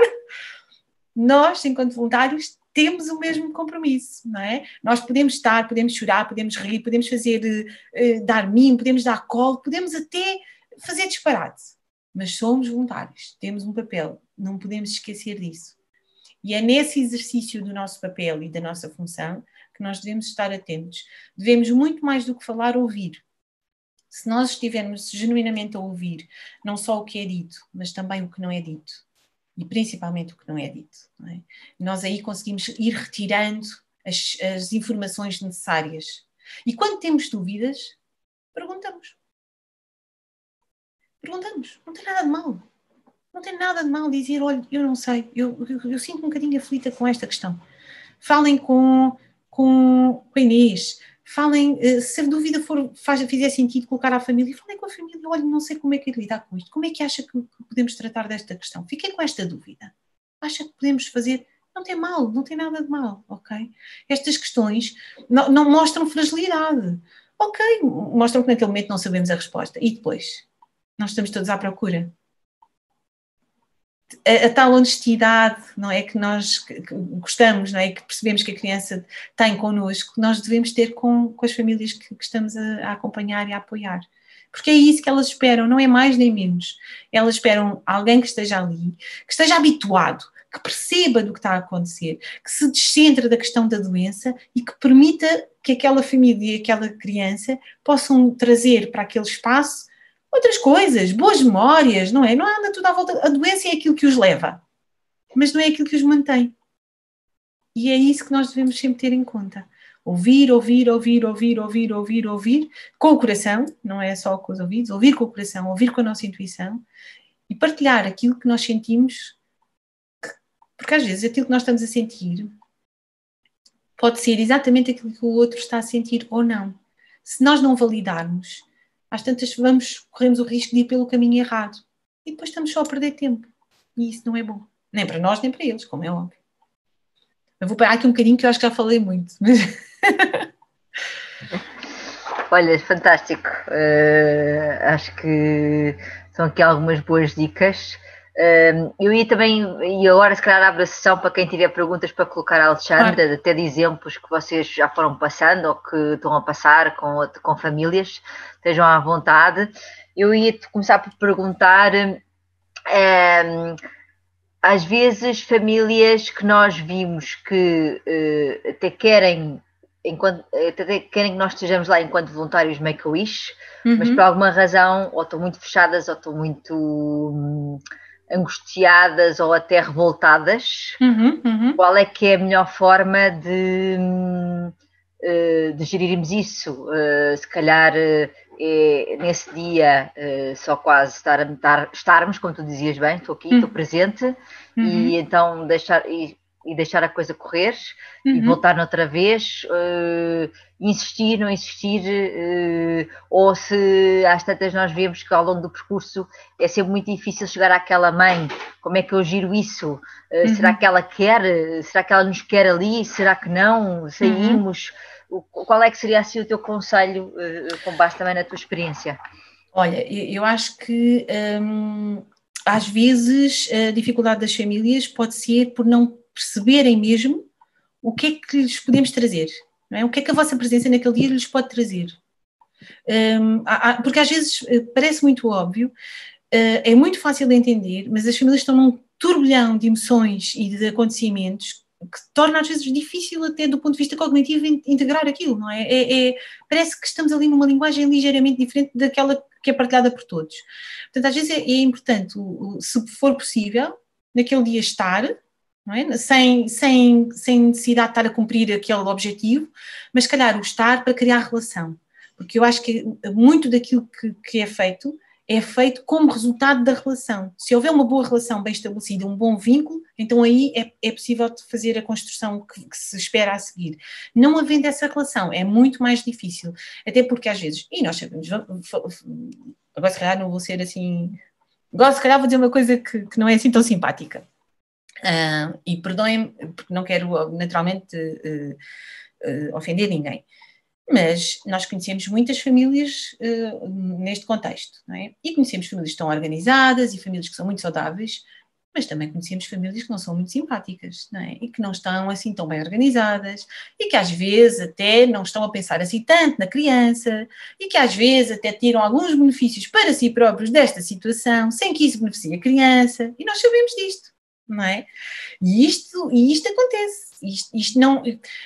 Nós, enquanto voluntários, temos o mesmo compromisso, não é? Nós podemos estar, podemos chorar, podemos rir, podemos fazer, dar mimo, podemos dar colo, podemos até fazer disparate, mas somos voluntários, temos um papel, não podemos esquecer disso. E é nesse exercício do nosso papel e da nossa função que nós devemos estar atentos. Devemos, muito mais do que falar, ouvir. Se nós estivermos genuinamente a ouvir não só o que é dito, mas também o que não é dito, e principalmente o que não é dito, não é? Nós aí conseguimos ir retirando as informações necessárias. E quando temos dúvidas, perguntamos. Não tem nada de mal. Não tem nada de mal dizer: olha, eu não sei, eu sinto um bocadinho aflita com esta questão. Falem com a Inês. Falem, se a dúvida fizer sentido colocar à família, falem com a família: olha, não sei como é que é lidar com isto, como é que acha que podemos tratar desta questão? Fiquei com esta dúvida. Acha que podemos fazer? Não tem mal, não tem nada de mal, ok? Estas questões não mostram fragilidade, ok? Mostram que naquele momento não sabemos a resposta. E depois? Nós estamos todos à procura. a tal honestidade, não é, que nós gostamos, não é, que percebemos que a criança tem connosco, nós devemos ter com as famílias que estamos a acompanhar e a apoiar. Porque é isso que elas esperam, não é mais nem menos. Elas esperam alguém que esteja ali, que esteja habituado, que perceba do que está a acontecer, que se descentre da questão da doença e que permita que aquela família e aquela criança possam trazer para aquele espaço outras coisas, boas memórias, não é? Não anda tudo à volta. A doença é aquilo que os leva, mas não é aquilo que os mantém. E é isso que nós devemos sempre ter em conta. Ouvir, ouvir, ouvir, ouvir, ouvir, ouvir, ouvir, com o coração, não é só com os ouvidos, ouvir com o coração, ouvir com a nossa intuição e partilhar aquilo que nós sentimos, porque às vezes aquilo que nós estamos a sentir pode ser exatamente aquilo que o outro está a sentir ou não. Se nós não validarmos, às tantas corremos o risco de ir pelo caminho errado. E depois estamos só a perder tempo. E isso não é bom. Nem para nós, nem para eles, como é óbvio. Eu vou parar aqui um bocadinho que eu acho que já falei muito. Mas... Olha, fantástico. Acho que são aqui algumas boas dicas. Eu ia também, e agora se calhar abro a sessão para quem tiver perguntas para colocar a Alexandra, claro, até de exemplos que vocês já foram passando ou que estão a passar com famílias, estejam à vontade. Eu ia começar por perguntar, às vezes famílias que nós vimos que até querem que nós estejamos lá enquanto voluntários Make-A-Wish, mas por alguma razão ou estão muito fechadas ou estão muito angustiadas ou até revoltadas. Qual é que é a melhor forma de gerirmos isso? Se calhar nesse dia só quase estarmos, como tu dizias bem, estou aqui, estou presente, e então deixar a coisa correr e voltar noutra vez, insistir, não insistir, ou se às tantas nós vemos que ao longo do percurso é sempre muito difícil chegar àquela mãe, como é que eu giro isso? Será que ela quer? Será que ela nos quer ali? Será que não? Saímos? Qual é que seria assim o teu conselho, com base também na tua experiência? Olha, eu acho que às vezes a dificuldade das famílias pode ser por não perceberem mesmo o que é que lhes podemos trazer, não é? O que é que a vossa presença naquele dia lhes pode trazer. Porque às vezes parece muito óbvio, é muito fácil de entender, mas as famílias estão num turbilhão de emoções e de acontecimentos que torna às vezes difícil até do ponto de vista cognitivo integrar aquilo, não é? Parece que estamos ali numa linguagem ligeiramente diferente daquela que é partilhada por todos. Portanto, às vezes é importante, se for possível, naquele dia estar, não é? sem necessidade de estar a cumprir aquele objetivo, mas se calhar o estar para criar relação. Porque eu acho que muito daquilo que é feito como resultado da relação. Se houver uma boa relação bem estabelecida, um bom vínculo, então aí é possível fazer a construção que se espera a seguir. Não havendo essa relação, é muito mais difícil. Até porque às vezes, e nós sabemos, agora se calhar não vou ser assim, agora se calhar vou dizer uma coisa que não é assim tão simpática. E perdoem-me, porque não quero naturalmente ofender ninguém. Mas nós conhecemos muitas famílias neste contexto, não é? E conhecemos famílias que estão organizadas e famílias que são muito saudáveis, mas também conhecemos famílias que não são muito simpáticas, não é? E que não estão assim tão bem organizadas e que às vezes até não estão a pensar assim tanto na criança e que às vezes até tiram alguns benefícios para si próprios desta situação sem que isso beneficie a criança. E nós sabemos disto, não é? E isto acontece. Isto não,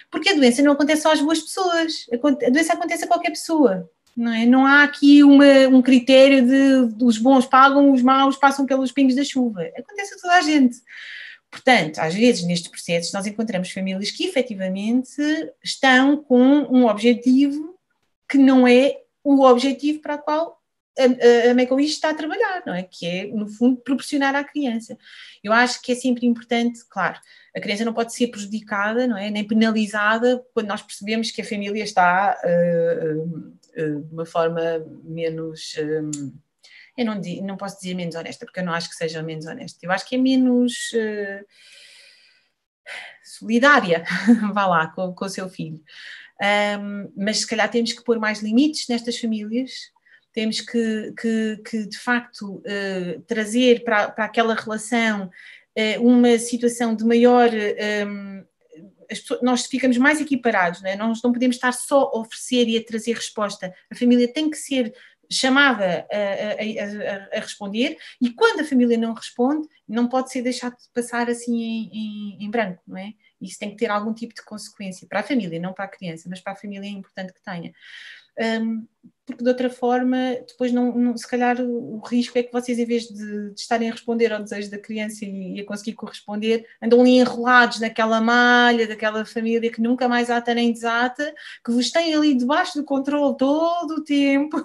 porque a doença não acontece só às boas pessoas, a doença acontece a qualquer pessoa, não é? Não há aqui um critério de os bons pagam, os maus passam pelos pingos da chuva, acontece a toda a gente. Portanto, às vezes nestes processos nós encontramos famílias que efetivamente estão com um objetivo que não é o objetivo para o qual a Make-A-Wish está a trabalhar, não é? Que é, no fundo, proporcionar à criança. Eu acho que é sempre importante, claro, a criança não pode ser prejudicada, não é? Nem penalizada quando nós percebemos que a família está de uma forma menos... eu não posso dizer menos honesta, porque eu não acho que seja menos honesta. Eu acho que é menos solidária, vá lá, com o seu filho. Mas se calhar temos que pôr mais limites nestas famílias, temos que de facto, trazer para aquela relação uma situação de maior... nós ficamos mais equiparados, não é? Nós não podemos estar só a oferecer e a trazer resposta. A família tem que ser chamada a responder, e quando a família não responde, não pode ser deixado de passar assim em branco, não é? Isso tem que ter algum tipo de consequência para a família, não para a criança, mas para a família é importante que tenha. Porque de outra forma, depois se calhar o risco é que vocês, em vez de estarem a responder ao desejo da criança e a conseguir corresponder, andam ali enrolados naquela malha daquela família que nunca mais ata nem desata, que vos tem ali debaixo do controle todo o tempo,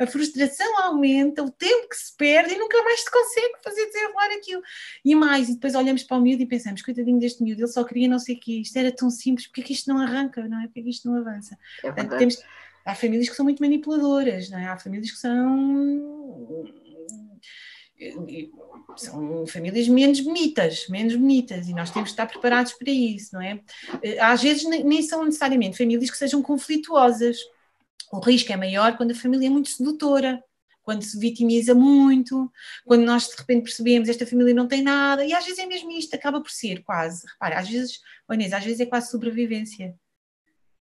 a frustração aumenta, o tempo que se perde e nunca mais se consegue fazer desenrolar aquilo. E depois olhamos para o miúdo e pensamos, coitadinho deste miúdo, ele só queria não sei o quê, isto era tão simples, porque é que isto não arranca, não é? Porque é que isto não avança? Portanto, há famílias que são muito manipuladoras, não é? Há famílias que são famílias menos bonitas, e nós temos que estar preparados para isso, não é? Às vezes nem são necessariamente famílias que sejam conflituosas. O risco é maior quando a família é muito sedutora, quando se vitimiza muito, quando nós de repente percebemos esta família não tem nada, e às vezes é mesmo isto, acaba por ser quase, repara, às vezes é quase sobrevivência.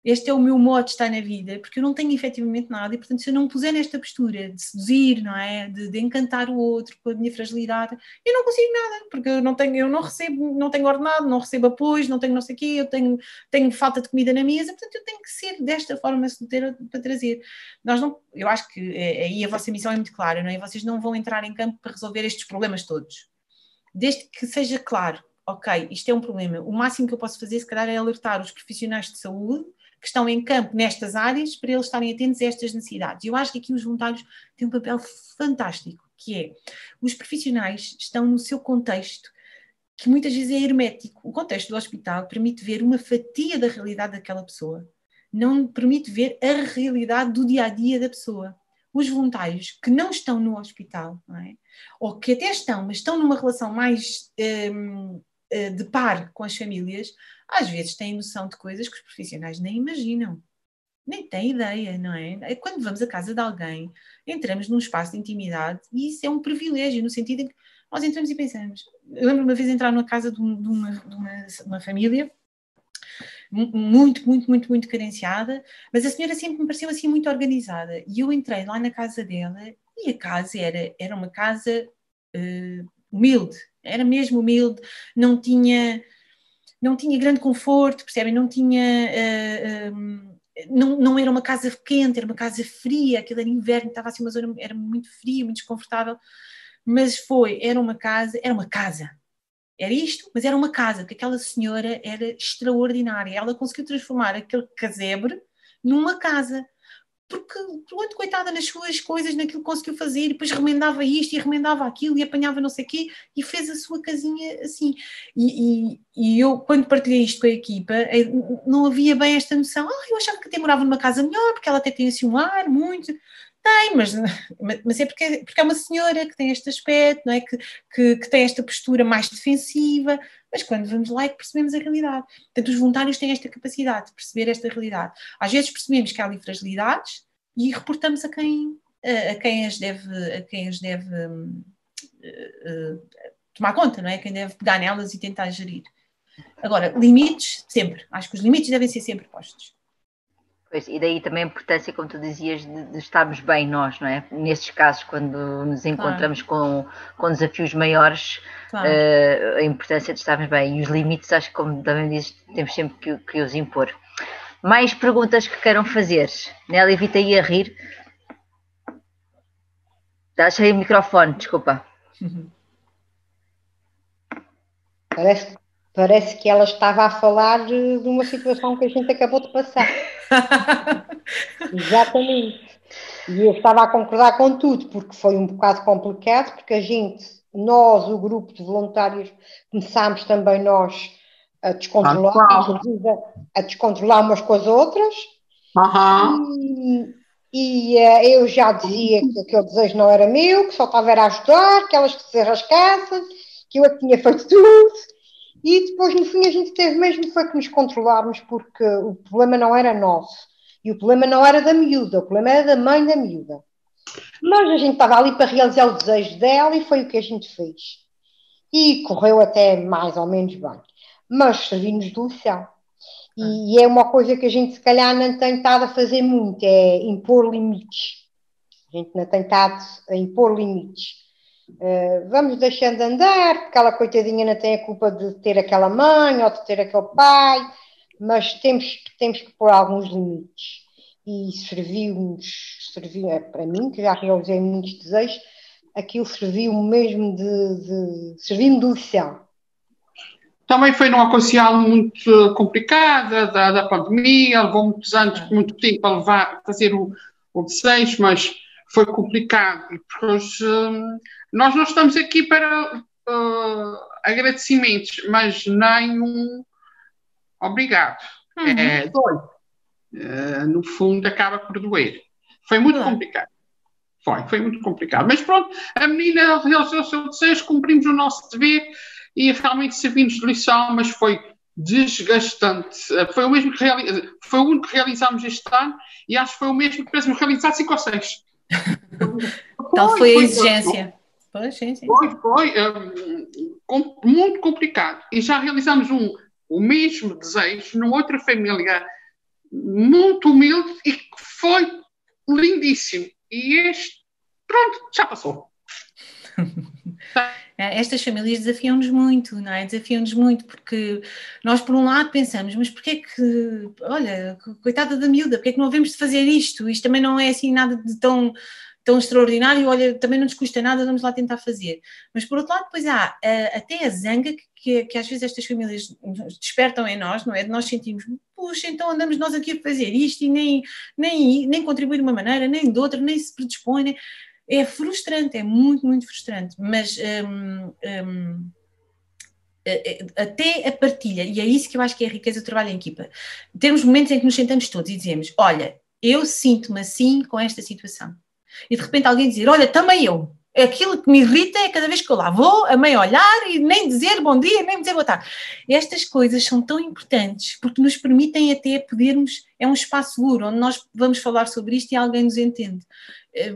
Este é o meu modo de estar na vida, porque eu não tenho efetivamente nada, e portanto se eu não me puser nesta postura de seduzir, não é? De encantar o outro com a minha fragilidade, eu não consigo nada, porque eu não recebo, não tenho ordenado, não recebo apoio, não tenho não sei o quê, eu tenho falta de comida na mesa, portanto eu tenho que ser desta forma solteira para trazer. Eu acho que aí a vossa missão é muito clara, não é? Vocês não vão entrar em campo para resolver estes problemas todos, desde que seja claro, ok, isto é um problema, o máximo que eu posso fazer se calhar é alertar os profissionais de saúde que estão em campo nestas áreas para eles estarem atentos a estas necessidades. Eu acho que aqui os voluntários têm um papel fantástico, que é, os profissionais estão no seu contexto, que muitas vezes é hermético. O contexto do hospital permite ver uma fatia da realidade daquela pessoa, não permite ver a realidade do dia-a-dia da pessoa. Os voluntários que não estão no hospital, não é? Ou que até estão, mas estão numa relação mais de par com as famílias, às vezes têm noção de coisas que os profissionais nem imaginam, nem têm ideia, não é? Quando vamos à casa de alguém, entramos num espaço de intimidade e isso é um privilégio, no sentido em que nós entramos e pensamos. Eu lembro uma vez de entrar numa casa de uma família muito, muito, muito, muito carenciada, mas a senhora sempre me pareceu assim muito organizada, e eu entrei lá na casa dela e a casa era uma casa humilde, era mesmo humilde, não tinha grande conforto, percebem? Não tinha... não era uma casa quente, era uma casa fria, aquilo era inverno, estava assim uma zona, era muito fria, muito desconfortável, mas era uma casa, era isto, mas era uma casa, porque aquela senhora era extraordinária, ela conseguiu transformar aquele casebre numa casa, porque pronto, coitada nas suas coisas, naquilo que conseguiu fazer, e depois remendava isto e remendava aquilo e apanhava não sei o quê e fez a sua casinha assim. E eu, quando partilhei isto com a equipa, não havia bem esta noção. Eu achava que até morava numa casa melhor, porque ela até tem assim um ar muito... Tem, mas é porque é uma senhora que tem este aspecto, não é? Que tem esta postura mais defensiva, mas quando vamos lá é que percebemos a realidade. Portanto, os voluntários têm esta capacidade de perceber esta realidade. Às vezes percebemos que há ali fragilidades e reportamos a quem as deve tomar conta, não é? Quem deve pegar nelas e tentar gerir. Agora, limites, sempre. Acho que os limites devem ser sempre postos. Pois, e daí também a importância, como tu dizias, de estarmos bem nós, não é? Nesses casos, quando nos encontramos com desafios maiores, a importância de estarmos bem. E os limites, acho que, como também dizes, temos sempre que os impor. Mais perguntas que queiram fazer? Nélia, evita aí a rir. Achei o microfone, desculpa. Parece que ela estava a falar de uma situação que a gente acabou de passar. Exatamente. E eu estava a concordar com tudo, porque foi um bocado complicado, porque nós, o grupo de voluntários, começámos também nós a descontrolar umas com as outras. E eu já dizia que aquele desejo não era meu, que só estava a ajudar, que elas que se arrascassem, que eu é que tinha feito tudo. E depois, no fim, a gente teve mesmo foi que nos controlarmos, porque o problema não era nosso. E o problema não era da miúda, o problema era da mãe da miúda. Mas a gente estava ali para realizar o desejo dela e foi o que a gente fez. E correu até mais ou menos bem. Mas serviu-nos de lição. E é uma coisa que a gente se calhar não tem estado a fazer muito, é impor limites. A gente não tem estado a impor limites. Vamos deixando andar, porque aquela coitadinha não tem a culpa de ter aquela mãe ou de ter aquele pai, mas temos que pôr alguns limites. E serviu para mim, que já realizei muitos desejos, aquilo serviu mesmo serviu-me de lição. Também foi numa ocasião muito complicada da pandemia, levou muitos anos, muito tempo a fazer o desejo, mas foi complicado. E depois, nós não estamos aqui para agradecimentos, mas nem um obrigado. Dói. No fundo, acaba por doer. Foi muito complicado. Foi muito complicado. Mas pronto, a menina realizou o seu desejo, cumprimos o nosso dever e realmente servimos de lição, mas foi desgastante. Foi o mesmo foi o único que realizámos este ano e acho que foi o mesmo que tivemos realizado 5 ou 6. Tal foi a exigência. Pois, sim. Foi muito complicado. E já realizámos o mesmo desejo numa outra família muito humilde e que foi lindíssimo. E este, pronto, já passou. Estas famílias desafiam-nos muito, não é? Desafiam-nos muito, porque nós, por um lado, pensamos, mas porquê que, olha, coitada da miúda, porquê que não havemos de fazer isto? Isto também não é assim nada de tão extraordinário, olha, também não nos custa nada, vamos lá tentar fazer. Mas, por outro lado, depois há até a zanga que às vezes estas famílias despertam em nós, não é? De nós sentimos, puxa, então andamos nós aqui a fazer isto e nem contribuir de uma maneira, nem de outra, nem se predispõe, nem... É frustrante, é muito, muito frustrante, mas até a partilha, e é isso que eu acho que é a riqueza do trabalho em equipa, termos momentos em que nos sentamos todos e dizemos, olha, eu sinto-me assim com esta situação, e de repente alguém dizer, olha, também eu, aquilo que me irrita é cada vez que eu lá vou, a meio olhar e nem dizer bom dia, nem dizer boa tarde. Estas coisas são tão importantes porque nos permitem até podermos, é um espaço seguro onde nós vamos falar sobre isto e alguém nos entende.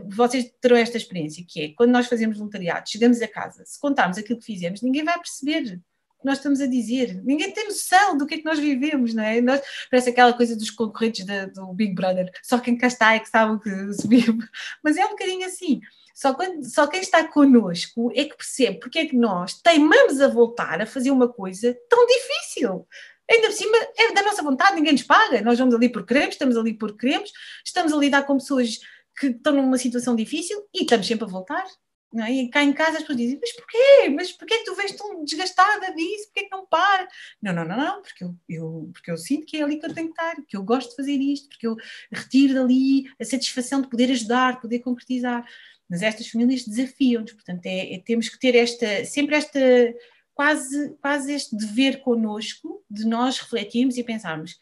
Vocês terão esta experiência, que é, quando nós fazemos voluntariado, chegamos a casa, se contarmos aquilo que fizemos, ninguém vai perceber o que nós estamos a dizer. Ninguém tem noção do que é que nós vivemos, não é? Parece aquela coisa dos concorrentes do Big Brother, só quem cá está é que sabe o que se vive. Mas é um bocadinho assim. Só quem está connosco é que percebe porque é que nós teimamos a voltar a fazer uma coisa tão difícil. Ainda por cima, é da nossa vontade, ninguém nos paga. Nós vamos ali por queremos, estamos ali por queremos, estamos a lidar com pessoas que estão numa situação difícil e estamos sempre a voltar. Não é? E cá em casa as pessoas dizem, mas porquê? Mas porquê é que tu vês tão desgastada disso? Porquê é que não para? Não, porque eu sinto que é ali que eu tenho que estar, que eu gosto de fazer isto, porque eu retiro dali a satisfação de poder ajudar, de poder concretizar. Mas estas famílias desafiam-nos, portanto, temos que ter sempre quase este dever connosco de nós refletirmos e pensarmos,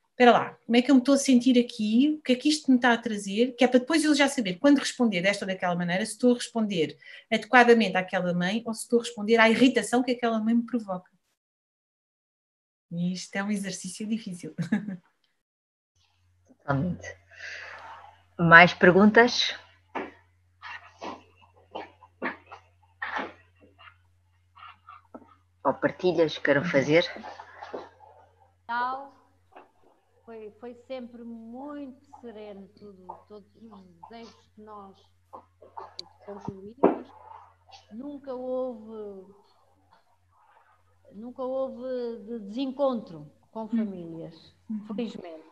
espera lá, como é que eu me estou a sentir aqui, o que é que isto me está a trazer, que é para depois eu já saber quando responder desta ou daquela maneira, se estou a responder adequadamente àquela mãe ou se estou a responder à irritação que aquela mãe me provoca. E isto é um exercício difícil. Totalmente. Mais perguntas? Ou partilhas que queiram fazer? Foi sempre muito sereno todos os desejos que nós concluímos. Nunca houve desencontro com famílias, felizmente.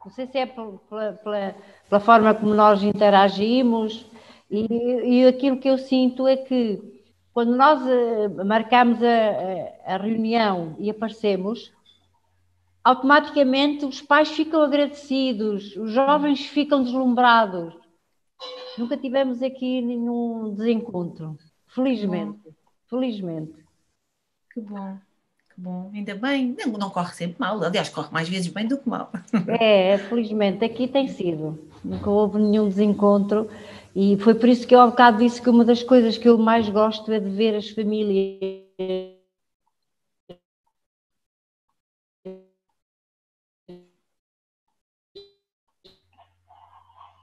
Não sei se é pela forma como nós interagimos e aquilo que eu sinto é que quando nós marcamos a reunião e aparecemos, automaticamente os pais ficam agradecidos, os jovens ficam deslumbrados. Nunca tivemos aqui nenhum desencontro, felizmente. Que bom. Ainda bem, não corre sempre mal, aliás, corre mais vezes bem do que mal. Felizmente, aqui tem sido. Nunca houve nenhum desencontro e foi por isso que eu há bocado disse que uma das coisas que eu mais gosto é de ver as famílias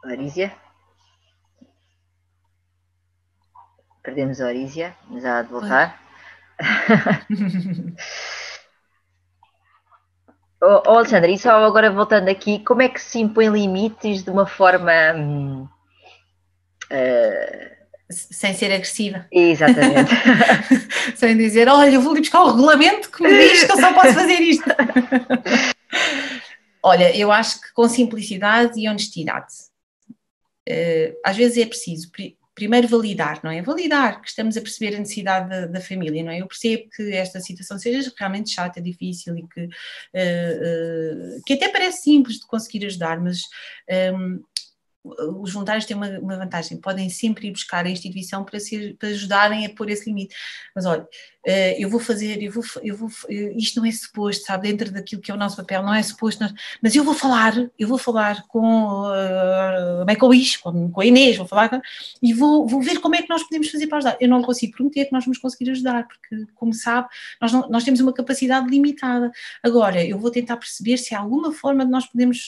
Marísia? Perdemos a Orísia, mas há de voltar. Alexandra, e só agora voltando aqui, como é que se impõe limites de uma forma... Sem ser agressiva. Exatamente. Sem dizer, olha, eu vou ali buscar o regulamento que me diz que eu só posso fazer isto. Olha, eu acho que com simplicidade e honestidade. Às vezes é preciso primeiro validar, não é? Validar que estamos a perceber a necessidade da família, não é? Eu percebo que esta situação seja realmente chata, difícil e que até parece simples de conseguir ajudar, mas os voluntários têm uma vantagem, podem sempre ir buscar a instituição para ajudarem a pôr esse limite. Mas olha, eu vou fazer, isto não é suposto, sabe, dentro daquilo que é o nosso papel, não é suposto, mas eu vou falar com a Wish, com a Inês, vou falar e vou ver como é que nós podemos fazer para ajudar. Eu não consigo prometer que nós vamos conseguir ajudar, porque, como sabe, nós temos uma capacidade limitada. Agora, eu vou tentar perceber se há alguma forma de nós podemos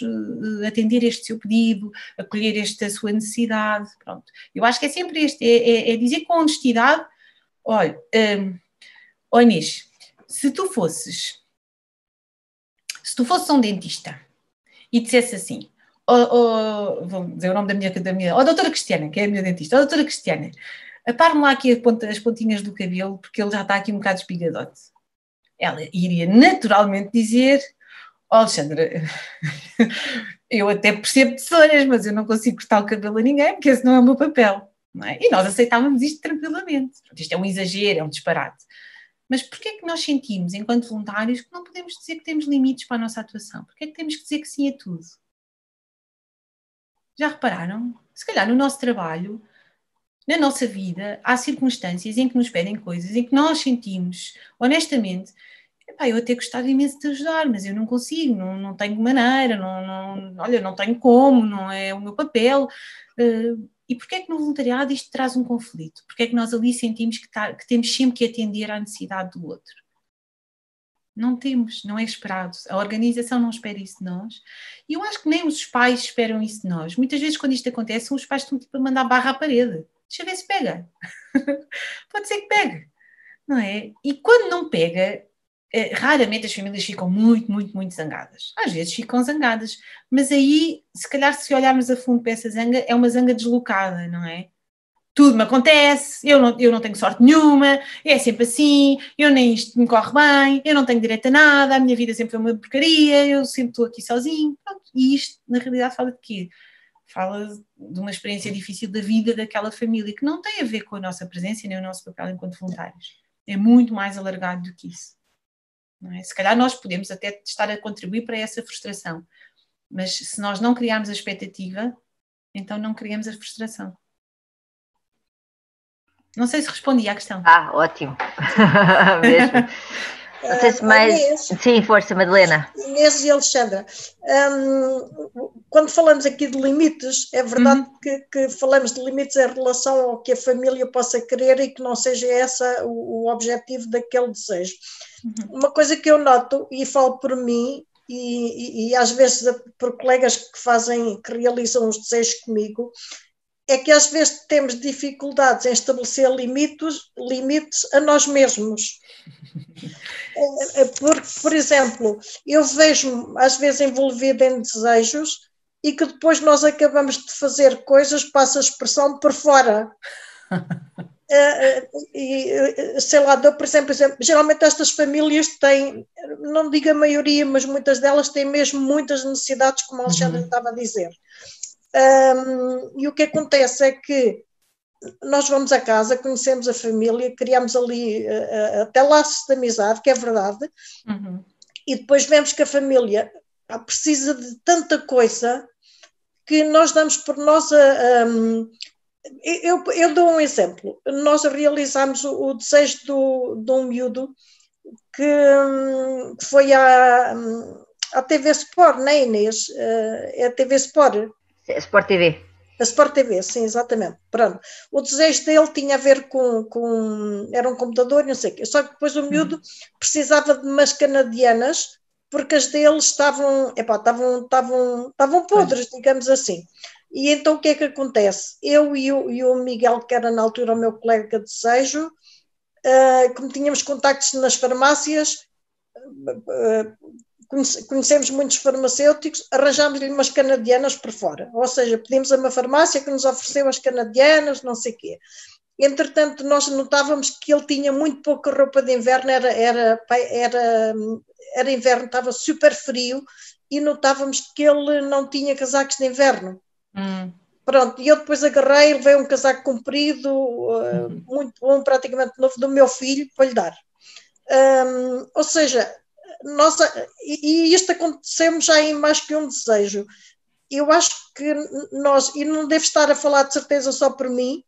atender este seu pedido, acolher esta sua necessidade, pronto. Eu acho que é sempre é dizer com honestidade, olha, Inês, se tu fosses um dentista e dissesse assim, vou dizer o nome da minha doutora Cristiana, que é a minha dentista, doutora Cristiana, apare-me lá aqui as pontinhas do cabelo, porque ele já está aqui um bocado espigadote. Ela iria naturalmente dizer, Alexandra, eu até percebo tesouras, mas eu não consigo cortar o cabelo a ninguém, porque esse não é o meu papel. Não é? E nós aceitávamos isto tranquilamente. Isto é um exagero, é um disparate. Mas porquê é que nós sentimos, enquanto voluntários, que não podemos dizer que temos limites para a nossa atuação? Porquê é que temos que dizer que sim a tudo? Já repararam? Se calhar no nosso trabalho, na nossa vida, há circunstâncias em que nos pedem coisas, em que nós sentimos, honestamente, eu até gostava imenso de ajudar, mas eu não consigo, não tenho maneira, olha, não tenho como, não é o meu papel. E porquê é que no voluntariado isto traz um conflito? Porquê é que nós ali sentimos que temos sempre que atender à necessidade do outro? Não temos, não é esperado. A organização não espera isso de nós. E eu acho que nem os pais esperam isso de nós. Muitas vezes quando isto acontece, os pais estão tipo a mandar barra à parede. Deixa ver se pega. Pode ser que pegue, não é? E quando não pega, raramente as famílias ficam muito, muito, muito zangadas. Às vezes ficam zangadas, mas aí, se calhar, se olharmos a fundo para essa zanga, é uma zanga deslocada, não é? Tudo me acontece, eu não tenho sorte nenhuma, é sempre assim, nem isto me corre bem, eu não tenho direito a nada, a minha vida sempre foi uma porcaria, eu sempre estou aqui sozinho. Pronto. E isto, na realidade, fala de quê? Fala de uma experiência difícil da vida daquela família, que não tem a ver com a nossa presença nem o nosso papel enquanto voluntários. É muito mais alargado do que isso. Não é? Se calhar nós podemos até estar a contribuir para essa frustração, mas se nós não criarmos a expectativa, então não criamos a frustração. Não sei se respondi à questão. Ótimo. Mesmo. Não sei se mais... Inês, sim, força, Madalena. Inês e Alexandra, quando falamos aqui de limites, é verdade que falamos de limites em relação ao que a família possa querer e que não seja esse o objetivo daquele desejo. Uma coisa que eu noto, e falo por mim, e às vezes por colegas que realizam os desejos comigo, é que às vezes temos dificuldades em estabelecer limites a nós mesmos. Por exemplo, eu vejo-me às vezes envolvida em desejos e que depois nós acabamos de fazer coisas, passa a expressão, por fora. Sei lá, por exemplo, geralmente estas famílias têm, não digo a maioria, mas muitas delas têm mesmo muitas necessidades, como a Alexandra estava a dizer. E o que acontece é que nós vamos a casa, conhecemos a família, criamos ali até laços de amizade, que é verdade, e depois vemos que a família precisa de tanta coisa que nós damos por nós eu dou um exemplo. Nós realizámos o desejo de um miúdo que foi à TV Sport, não é, Inês? É a TV Sport. Sport TV. A Sport TV, sim, exatamente. Pronto. O desejo dele tinha a ver com era um computador, não sei o quê. Só que depois o miúdo precisava de umas canadianas, porque as deles estavam podres, digamos assim. E então o que é que acontece? Eu e o Miguel, que era na altura o meu colega de Sejo, como tínhamos contactos nas farmácias, conhecemos muitos farmacêuticos, arranjámos-lhe umas canadianas por fora, ou seja, pedimos a uma farmácia que nos ofereceu as canadianas, não sei o quê. Entretanto, nós notávamos que ele tinha muito pouca roupa de inverno, era inverno, estava super frio, e notávamos que ele não tinha casacos de inverno. Pronto, e eu depois agarrei, levei um casaco comprido, muito bom, praticamente novo, do meu filho, para lhe dar. Ou seja, e isto aconteceu já em mais que um desejo. Eu acho que nós, e não devo estar a falar de certeza só por mim,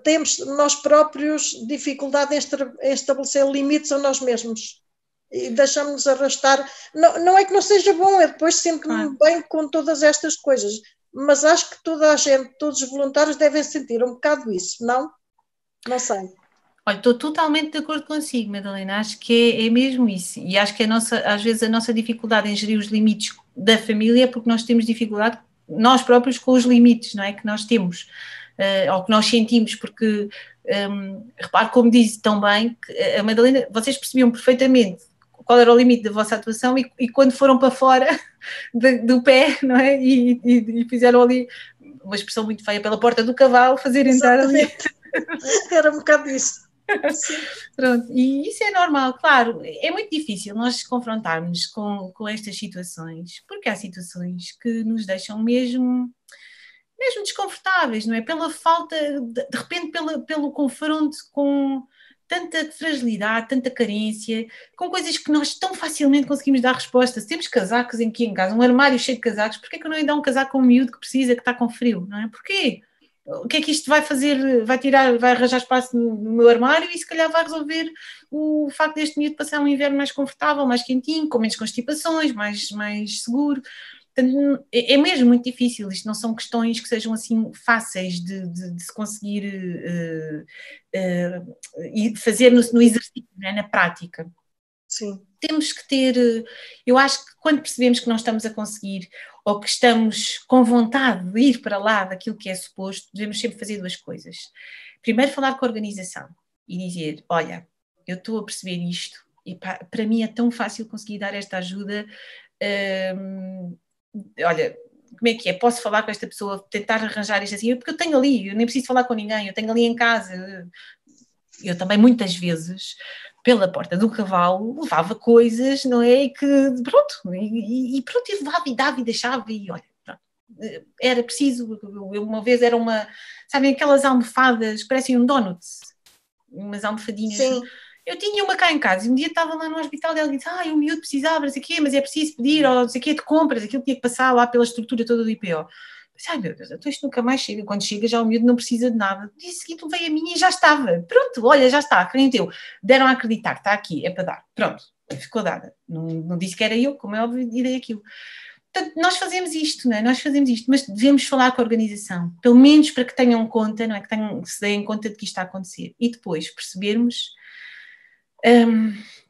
temos nós próprios dificuldade em estabelecer limites a nós mesmos e deixamos-nos arrastar. Não é que não seja bom, eu depois sinto-me bem com todas estas coisas, mas acho que toda a gente, todos os voluntários devem sentir um bocado isso, não? Não sei. Olha, estou totalmente de acordo consigo, Madalena, acho que é mesmo isso, e acho que às vezes a nossa dificuldade em gerir os limites da família é porque nós temos dificuldade, nós próprios, com os limites, não é, que nós temos, ou que nós sentimos, porque, repare como disse tão bem, que a Madalena, vocês percebiam perfeitamente qual era o limite da vossa atuação e quando foram para fora do pé, não é, e fizeram ali uma expressão muito feia, pela porta do cavalo, fazer entrar ali. Era um bocado isso. Pronto, e isso é normal, claro, é muito difícil nós confrontarmos com estas situações, porque há situações que nos deixam mesmo desconfortáveis, não é? Pela falta, de repente pelo confronto com tanta fragilidade, tanta carência, com coisas que nós tão facilmente conseguimos dar resposta. Se temos casacos aqui em casa, um armário cheio de casacos, porquê que eu não ia dar um casaco a um miúdo que precisa, que está com frio, não é? Porquê? O que é que isto vai fazer? Vai arranjar espaço no meu armário e se calhar vai resolver o facto deste miúdo passar um inverno mais confortável, mais quentinho, com menos constipações, mais seguro. Portanto, é mesmo muito difícil. Isto não são questões que sejam assim fáceis de se conseguir e fazer no exercício, não é? Na prática. Sim. Temos que ter, eu acho que quando percebemos que não estamos a conseguir ou que estamos com vontade de ir para lá daquilo que é suposto, devemos sempre fazer duas coisas. Primeiro, falar com a organização e dizer, olha, eu estou a perceber isto e para mim é tão fácil conseguir dar esta ajuda, olha, como é que é? Posso falar com esta pessoa, tentar arranjar isto assim, porque eu tenho ali, eu nem preciso falar com ninguém, eu tenho ali em casa. Eu também muitas vezes, pela porta do cavalo, levava coisas, não é? E que, pronto, e pronto, e levava e dava e deixava e olha, pronto. Era preciso, uma vez era sabem aquelas almofadas que parecem um donut, umas almofadinhas. Sim. Eu tinha uma cá em casa e um dia estava lá no hospital e ela disse, o miúdo precisava, não sei o quê, mas é preciso pedir, ou não sei o quê, de compras, aquilo tinha que passar lá pela estrutura toda do IPO. Ai meu Deus, então isto nunca mais chega. Quando chega já o miúdo não precisa de nada. No dia seguinte veio a minha e já estava. Pronto, olha, já está, acreditou. Deram a acreditar, está aqui, é para dar. Pronto, ficou dada. Não disse que era eu, como é óbvio, e dei aquilo. Portanto, nós fazemos isto, não é? Nós fazemos isto, mas devemos falar com a organização, pelo menos para que tenham conta, não é? Que se deem conta de que isto está a acontecer. E depois percebermos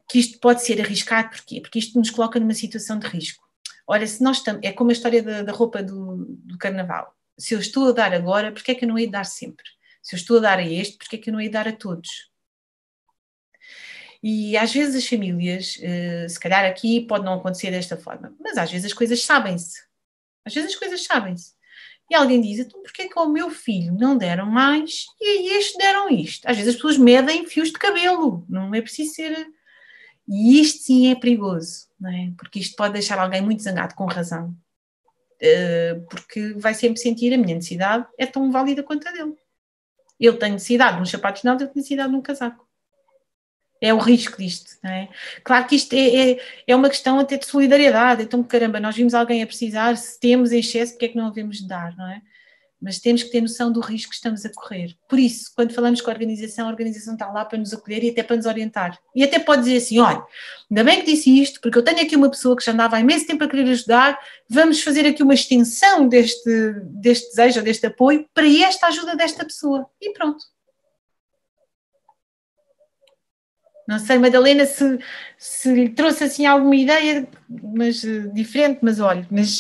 que isto pode ser arriscado, porquê? Porque isto nos coloca numa situação de risco. Ora, se nós estamos, é como a história da roupa do carnaval. Se eu estou a dar agora, porquê é que eu não hei de dar sempre? Se eu estou a dar a este, porquê é que eu não hei de dar a todos? E às vezes as famílias, se calhar aqui pode não acontecer desta forma, mas às vezes as coisas sabem-se. Às vezes as coisas sabem-se. E alguém diz, então porquê é que ao meu filho não deram mais e a este deram isto? Às vezes as pessoas medem fios de cabelo, não é preciso ser... E isto sim é perigoso, não é? Porque isto pode deixar alguém muito zangado, com razão, porque vai sempre sentir a minha necessidade é tão válida quanto a dele. Ele tem necessidade de uns sapatos novos, eu tenho necessidade de um casaco. É o risco disto, não é? Claro que isto é uma questão até de solidariedade, então caramba, nós vimos alguém a precisar, se temos em excesso, porque é que não havemos de dar, não é? Mas temos que ter noção do risco que estamos a correr. Por isso, quando falamos com a organização está lá para nos acolher e até para nos orientar. E até pode dizer assim, olha, ainda bem que disse isto, porque eu tenho aqui uma pessoa que já andava há imenso tempo a querer ajudar, vamos fazer aqui uma extensão deste desejo, deste apoio, para esta ajuda desta pessoa. E pronto. Não sei, Madalena, se lhe trouxe assim alguma ideia, mas diferente, mas olha, mas...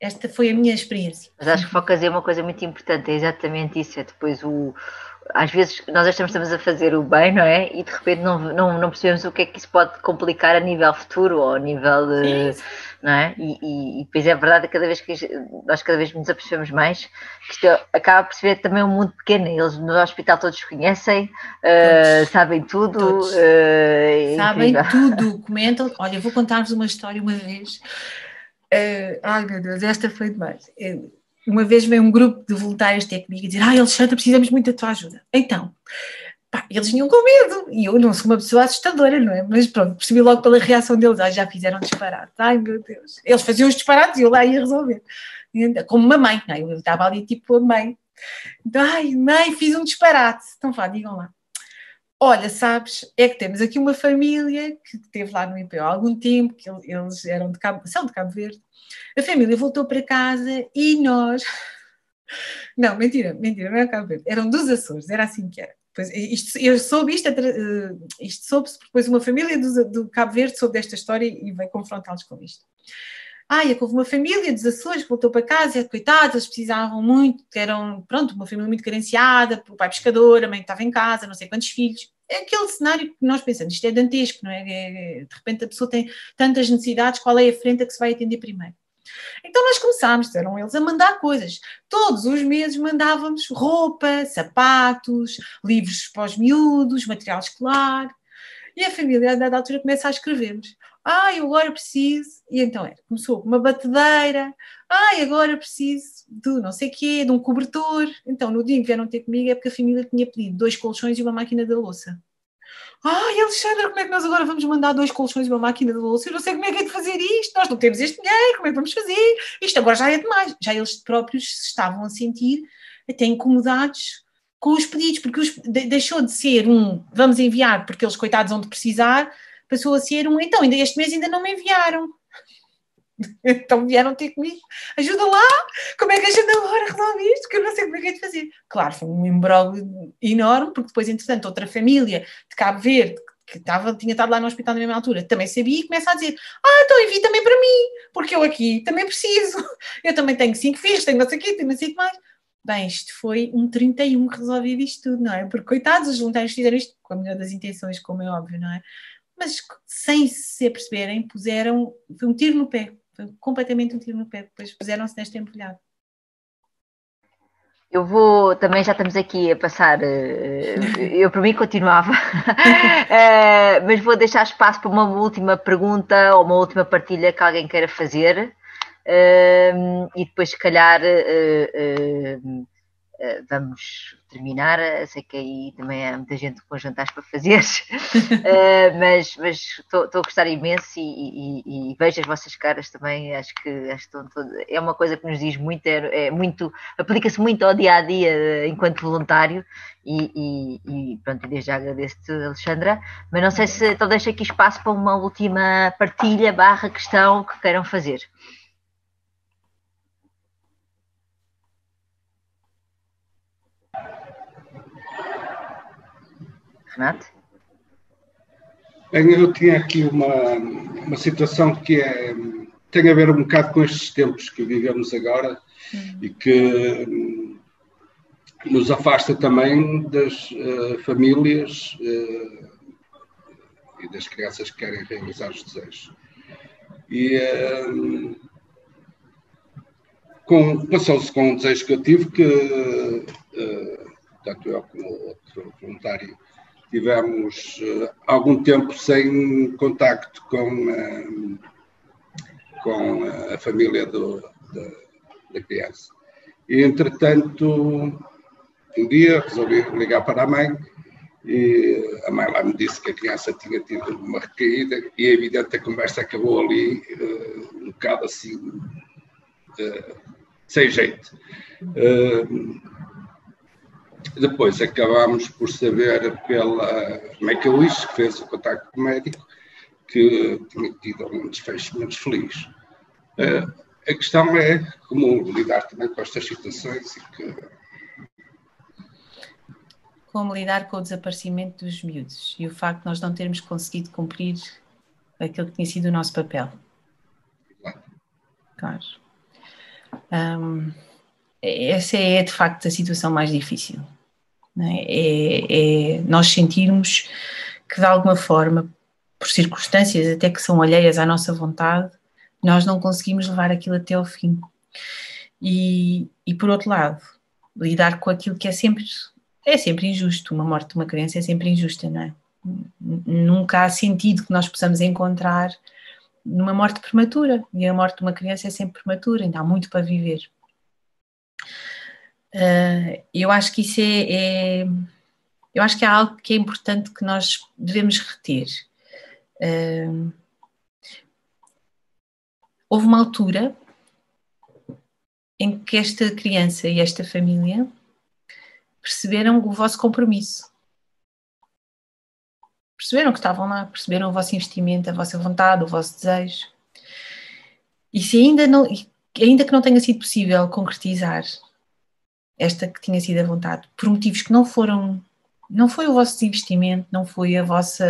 Esta foi a minha experiência. Mas acho que focas é uma coisa muito importante, é exatamente isso, é depois às vezes nós estamos a fazer o bem, não é? E de repente não percebemos o que é que isso pode complicar a nível futuro ou a nível de, não é? E depois é verdade que nós cada vez nos apercebemos mais que isto acaba por ser também um mundo pequeno. Eles no hospital todos conhecem, sabem tudo. Todos. Sabem tudo, comentam. Olha, eu vou contar-vos uma história uma vez. Ai meu Deus, esta foi demais. Uma vez veio um grupo de voluntários ter comigo e dizer: Alexandra, precisamos muito da tua ajuda. Então, pá, eles vinham com medo, e eu não sou uma pessoa assustadora, não é? Mas pronto, percebi logo pela reação deles: já fizeram disparate. Ai meu Deus, eles faziam os disparates e eu lá ia resolver, como uma mãe, não é? Eu estava ali tipo a mãe. Então, mãe, fiz um disparate. Então vá, digam lá. Olha, sabes, é que temos aqui uma família que esteve lá no IPO há algum tempo, que eles são de Cabo Verde. A família voltou para casa e nós... Não, mentira, não é Cabo Verde. Eram dos Açores, era assim que era. Eu soube isto soube-se porque depois uma família do Cabo Verde soube desta história e veio confrontá-los com isto. É que houve uma família dos Açores que voltou para casa, coitados, eles precisavam muito, eram, pronto, uma família muito carenciada, o pai pescador, a mãe estava em casa, não sei quantos filhos. É aquele cenário que nós pensamos, isto é dantesco, não é? De repente a pessoa tem tantas necessidades, qual é a frente a que se vai atender primeiro? Então nós começámos, eram eles a mandar coisas. Todos os meses mandávamos roupa, sapatos, livros para os miúdos, material escolar. E a família, a dada altura, começa a escrever-nos. Eu agora preciso... E então começou com uma batedeira. Agora preciso de não sei o quê, de um cobertor. Então, no dia em que vieram ter comigo, é porque a família tinha pedido 2 colchões e uma máquina da louça. Alexandra, como é que nós agora vamos mandar 2 colchões e uma máquina de louça? Eu não sei como é que é de fazer isto, nós não temos este dinheiro, como é que vamos fazer? Isto agora já é demais. Já eles próprios se estavam a sentir até incomodados com os pedidos, porque deixou de ser vamos enviar porque eles, coitados, vão de precisar, passou a ser então, ainda este mês ainda não me enviaram. Então vieram ter comigo, ajuda lá, como é que a gente agora resolve isto? Que eu não sei como é que é de fazer. Claro, foi um imbróglio enorme, porque depois, entretanto, outra família de Cabo Verde, que tinha estado lá no hospital na mesma altura, também sabia e começa a dizer: então envie também para mim, porque eu aqui também preciso. Eu também tenho 5 filhos, tenho não sei o quê, tenho não sei o que mais. Bem, isto foi um 31 que resolvi isto tudo, não é? Porque, coitados, os voluntários fizeram isto com a melhor das intenções, como é óbvio, não é? Mas, sem se aperceberem, foi um tiro no pé. Foi completamente um tiro no pé. Depois puseram-se nesta empolhada. Eu também já estamos aqui a passar, eu para mim continuava, mas vou deixar espaço para uma última pergunta ou uma última partilha que alguém queira fazer, e depois se calhar vamos terminar. Sei que aí também há muita gente com jantares para fazer, mas estou a gostar imenso e vejo as vossas caras também. Acho que é uma coisa que nos diz muito, aplica-se muito ao dia a dia enquanto voluntário. E pronto, desde já agradeço-te, Alexandra, mas não sei se então deixo aqui espaço para uma última partilha / questão que queiram fazer. Renato? Bem, eu tinha aqui uma situação que tem a ver um bocado com estes tempos que vivemos agora e que nos afasta também das famílias e das crianças que querem realizar os desejos. E passou-se com um desejo que eu tive, que tanto eu como outro voluntário tivemos algum tempo sem contacto com a família da criança. E, entretanto, um dia resolvi ligar para a mãe e a mãe lá me disse que a criança tinha tido uma recaída e é evidente que a conversa acabou ali um bocado assim, sem jeito. Depois acabámos por saber pela Make-A-Wish, que fez o contacto com o médico, que tinha tido um desfecho menos feliz. A questão é como lidar também com estas situações como lidar com o desaparecimento dos miúdos e o facto de nós não termos conseguido cumprir aquilo que tinha sido o nosso papel. Claro. Essa é de facto a situação mais difícil, não é? É nós sentirmos que de alguma forma, por circunstâncias até que são alheias à nossa vontade, nós não conseguimos levar aquilo até ao fim. E por outro lado, lidar com aquilo que é sempre injusto. Uma morte de uma criança é sempre injusta, não é? Nunca há sentido que nós possamos encontrar numa morte prematura, e a morte de uma criança é sempre prematura, ainda há muito para viver. Eu acho que isso eu acho que é algo que é importante que nós devemos reter. Houve uma altura em que esta criança e esta família perceberam o vosso compromisso. Perceberam que estavam lá, perceberam o vosso investimento, a vossa vontade, o vosso desejo. E se ainda que não tenha sido possível concretizar esta que tinha sido a vontade, por motivos que não foi o vosso investimento, não foi o vosso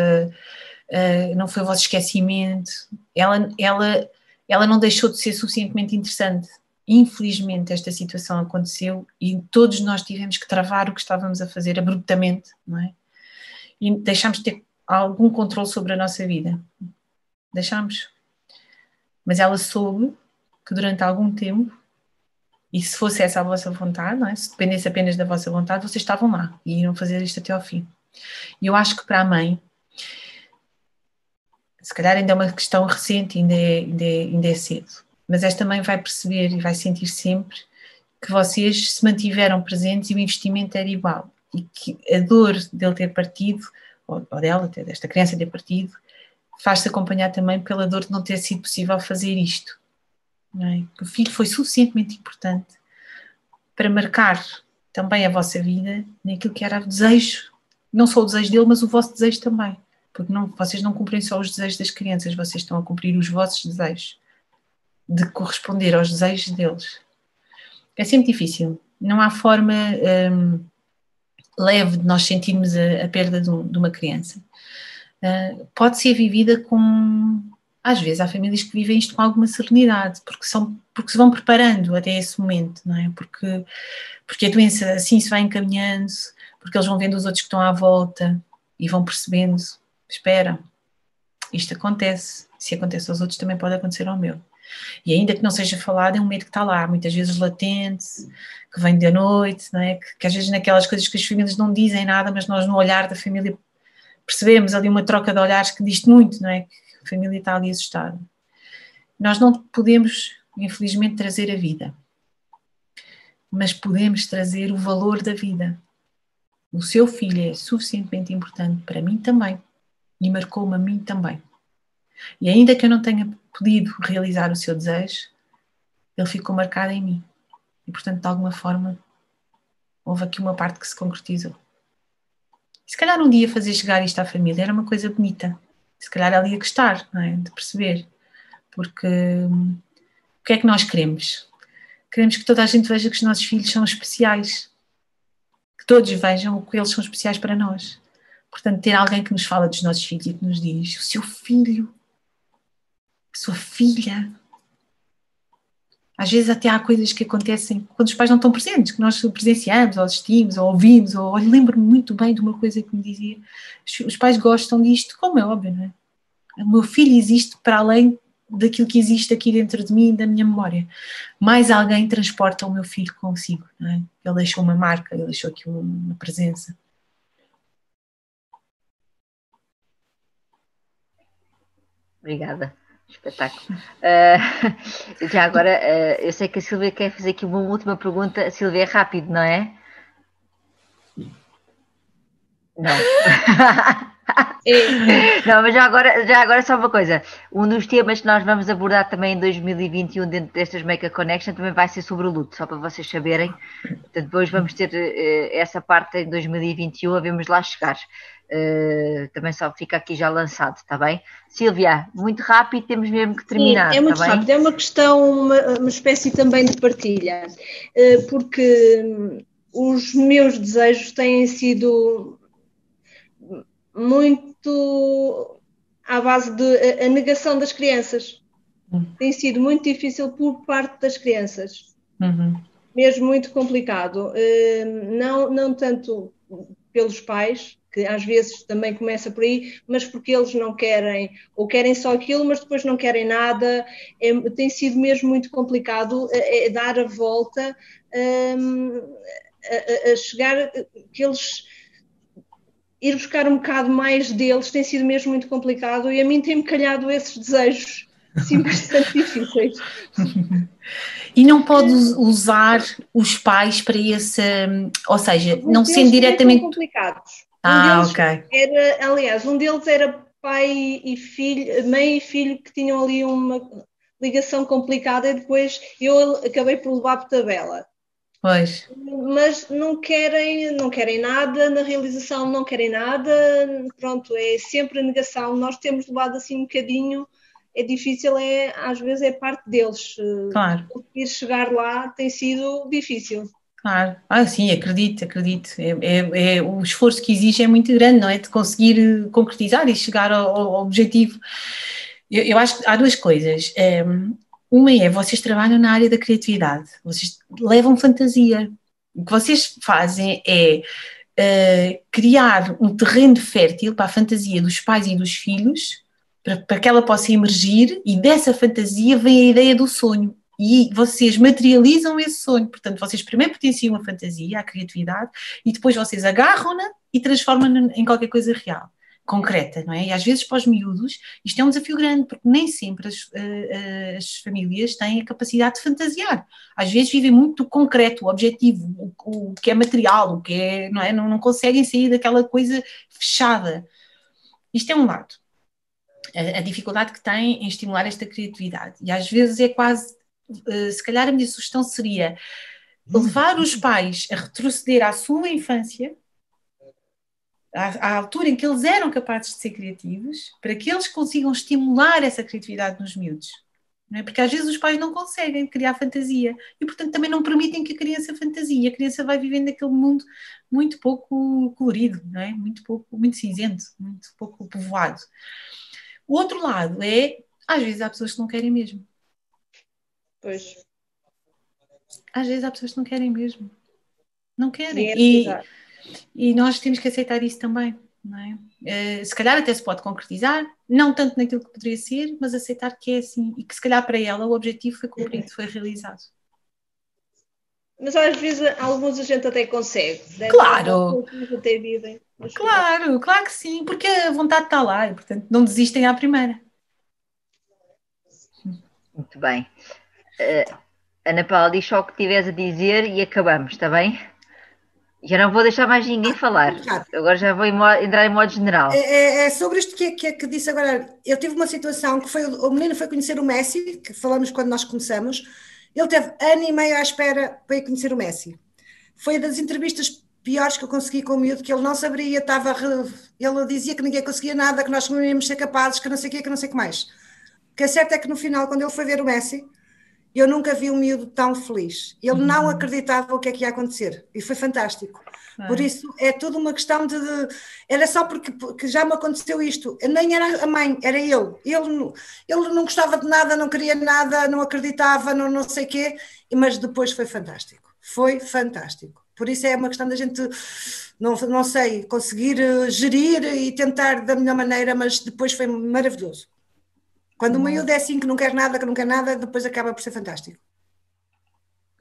esquecimento, ela não deixou de ser suficientemente interessante. Infelizmente esta situação aconteceu e todos nós tivemos que travar o que estávamos a fazer abruptamente, não é? E deixámos de ter algum controle sobre a nossa vida. Deixámos. Mas ela soube que durante algum tempo, e se fosse essa a vossa vontade, não é? Se dependesse apenas da vossa vontade, vocês estavam lá e iriam fazer isto até ao fim. E eu acho que para a mãe, se calhar ainda é uma questão recente, ainda é cedo, mas esta mãe vai perceber e vai sentir sempre que vocês se mantiveram presentes e o investimento era igual. E que a dor dele ter partido, ou dela, desta criança ter partido, faz-se acompanhar também pela dor de não ter sido possível fazer isto. Não é? O filho foi suficientemente importante para marcar também a vossa vida naquilo que era o desejo, não só o desejo dele, mas o vosso desejo também. Porque vocês não cumprem só os desejos das crianças, vocês estão a cumprir os vossos desejos, de corresponder aos desejos deles. É sempre difícil. Não há forma leve de nós sentirmos a perda de uma criança. Pode ser vivida com... Às vezes há famílias que vivem isto com alguma serenidade, porque se vão preparando até esse momento, não é? Porque a doença assim se vai encaminhando, porque eles vão vendo os outros que estão à volta e vão percebendo, espera, isto acontece, se acontece aos outros também pode acontecer ao meu. E ainda que não seja falado, é um medo que está lá, muitas vezes latente, que vem da noite, não é? Que às vezes naquelas coisas que as famílias não dizem nada, mas nós no olhar da família percebemos ali uma troca de olhares que diz muito, não é? A família está ali assustada. Nós não podemos, infelizmente, trazer a vida, mas podemos trazer o valor da vida. O seu filho é suficientemente importante para mim também e marcou-me a mim também. E ainda que eu não tenha podido realizar o seu desejo, ele ficou marcado em mim. E, portanto, de alguma forma, houve aqui uma parte que se concretizou. E se calhar um dia fazer chegar isto à família era uma coisa bonita. Se calhar ela ia gostar, não é? De perceber. Porque o que é que nós queremos? Queremos que toda a gente veja que os nossos filhos são especiais. Que todos vejam que eles são especiais para nós. Portanto, ter alguém que nos fala dos nossos filhos e que nos diz: o seu filho, a sua filha. Às vezes até há coisas que acontecem quando os pais não estão presentes, que nós presenciamos, ou assistimos, ou ouvimos, ou lembro-me muito bem de uma coisa que me dizia: os pais gostam disto, como é óbvio, não é? O meu filho existe para além daquilo que existe aqui dentro de mim e da minha memória. Mais alguém transporta o meu filho consigo, não é? Ele deixou uma marca, ele deixou aqui uma presença. Obrigada. Espetáculo. Já agora, eu sei que a Sílvia quer fazer aqui uma última pergunta. Sílvia, é rápido, não é? Não. Não, mas já agora só uma coisa. Um dos temas que nós vamos abordar também em 2021 dentro destas Make a Connection também vai ser sobre o luto, só para vocês saberem. Portanto, depois vamos ter essa parte em 2021, vamos lá chegar. Também só fica aqui já lançado, está bem? Sílvia, muito rápido, temos mesmo que terminar. Sim, é muito rápido, é uma questão, uma espécie também de partilha, porque os meus desejos têm sido muito à base da negação das crianças. Tem sido muito difícil por parte das crianças. Mesmo muito complicado. Não tanto pelos pais, que às vezes também começa por aí, mas porque eles não querem, ou querem só aquilo, mas depois não querem nada. Tem sido mesmo muito complicado dar a volta, a chegar, que eles ir buscar um bocado mais deles tem sido mesmo muito complicado, e a mim tem-me calhado esses desejos, sim, bastante difíceis. E não pode usar os pais para esse, ou seja, não sendo diretamente... São complicados. Ok. Aliás, um deles era pai e filho, mãe e filho, que tinham ali uma ligação complicada, e depois eu acabei por levar por tabela. Pois. Mas não querem nada, na realização não querem nada, pronto, é sempre a negação. Nós temos levado assim um bocadinho, é difícil, às vezes é parte deles. Claro. Conseguir chegar lá tem sido difícil. Claro, sim, acredito. O esforço que exige é muito grande, não é? De conseguir concretizar e chegar ao objetivo. Eu acho que há duas coisas. Uma é, vocês trabalham na área da criatividade, vocês levam fantasia. O que vocês fazem é criar um terreno fértil para a fantasia dos pais e dos filhos, para que ela possa emergir, e dessa fantasia vem a ideia do sonho. E vocês materializam esse sonho. Portanto, vocês primeiro potenciam a fantasia, a criatividade, e depois vocês agarram-na e transformam-na em qualquer coisa real, concreta, não é? E às vezes para os miúdos isto é um desafio grande, porque nem sempre as famílias têm a capacidade de fantasiar. Às vezes vivem muito do concreto, o objetivo, o que é material, o que é, não é? Não conseguem sair daquela coisa fechada. Isto é um lado. A dificuldade que têm em estimular esta criatividade. E às vezes é quase... se calhar a minha sugestão seria levar os pais a retroceder à sua infância, à altura em que eles eram capazes de ser criativos, para que eles consigam estimular essa criatividade nos miúdos. Não é? Porque às vezes os pais não conseguem criar fantasia e, portanto, também não permitem que a criança fantasie. A criança vai vivendo naquele mundo muito pouco colorido, não é? Muito cinzento, muito pouco povoado. O outro lado é, às vezes há pessoas que não querem mesmo. Pois. Às vezes há pessoas que não querem mesmo. Não querem. E nós temos que aceitar isso também, não é? Se calhar até se pode concretizar, não tanto naquilo que poderia ser, mas aceitar que é assim, e que se calhar para ela o objetivo foi cumprido, foi realizado. Mas às vezes alguns a gente até consegue. Claro! Até vivem. Claro que sim, porque a vontade está lá e, portanto, não desistem à primeira. Muito bem. Ana Paula, diz só o que tiveres a dizer e acabamos, está bem? Já não vou deixar mais ninguém falar. Agora já vou entrar em modo general. É sobre isto que disse agora. Eu tive uma situação que foi, o menino foi conhecer o Messi, que falamos quando nós começamos. Ele teve ano e meio à espera para ir conhecer o Messi. Foi das entrevistas piores que eu consegui com o miúdo, que ele não sabia, ele dizia que ninguém conseguia nada, que nós não íamos ser capazes, que não sei o quê, que não sei o que mais. O que é certo é que no final, quando ele foi ver o Messi, eu nunca vi um miúdo tão feliz. Ele não acreditava o que é que ia acontecer. E foi fantástico. Por isso, é tudo uma questão de... Era só porque já me aconteceu isto. Nem era a mãe, era ele. Ele não gostava de nada, não queria nada, não acreditava, não sei o quê. Mas depois foi fantástico. Foi fantástico. Por isso é uma questão da gente, não sei, conseguir gerir e tentar da melhor maneira, mas depois foi maravilhoso. Quando o miúdo é assim, que não quer nada, depois acaba por ser fantástico.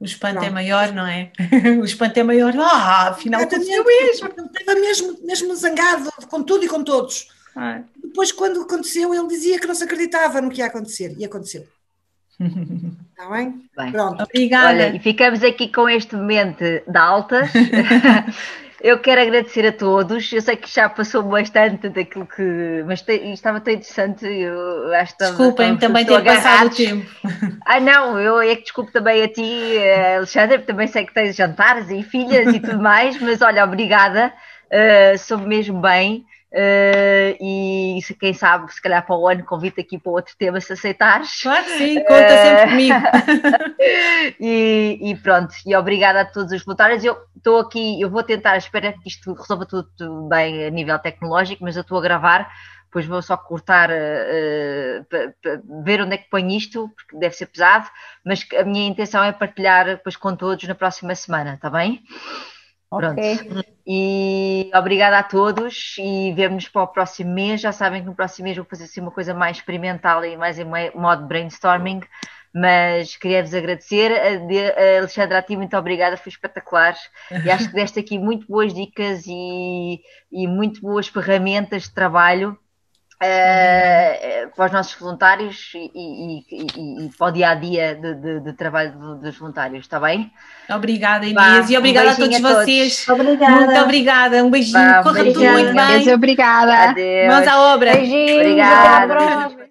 O espanto é maior, não é? O espanto é maior. Afinal aconteceu mesmo. Ele estava mesmo zangado com tudo e com todos. Depois, quando aconteceu, ele dizia que não se acreditava no que ia acontecer. E aconteceu. Está bem? Pronto. Obrigada. Olha, e ficamos aqui com este momento de altas. Eu quero agradecer a todos. Eu sei que já passou bastante daquilo que... Mas estava tão interessante. Eu acho que desculpem também ter passado o tempo. Não, eu é que desculpo também a ti, Alexandra, porque também sei que tens jantares e filhas e tudo mais, mas olha, obrigada. Soube mesmo bem. E quem sabe, se calhar para o ano convido aqui para outro tema, se aceitares. Claro que sim, conta sempre comigo. E pronto, e obrigada a todos os voluntários. Eu estou aqui, eu vou tentar, espero que isto resolva tudo bem a nível tecnológico, mas eu estou a gravar depois vou só cortar para ver onde é que ponho isto, porque deve ser pesado, mas a minha intenção é partilhar depois com todos na próxima semana, está bem? Pronto. E obrigada a todos e vemo-nos para o próximo mês. Já sabem que no próximo mês vou fazer assim uma coisa mais experimental e mais em modo brainstorming, mas queria-vos agradecer. Alexandra, a ti muito obrigada, foi espetacular e acho que deste aqui muito boas dicas e muito boas ferramentas de trabalho para os nossos voluntários e para o dia-a-dia de trabalho dos voluntários, está bem? Obrigada, Inês, e obrigada a todos vocês. Obrigada. Muito obrigada, um beijinho, corra tudo muito bem. Obrigada. Adeus. Mãos à obra. Beijinhos, Obrigada. até a próxima.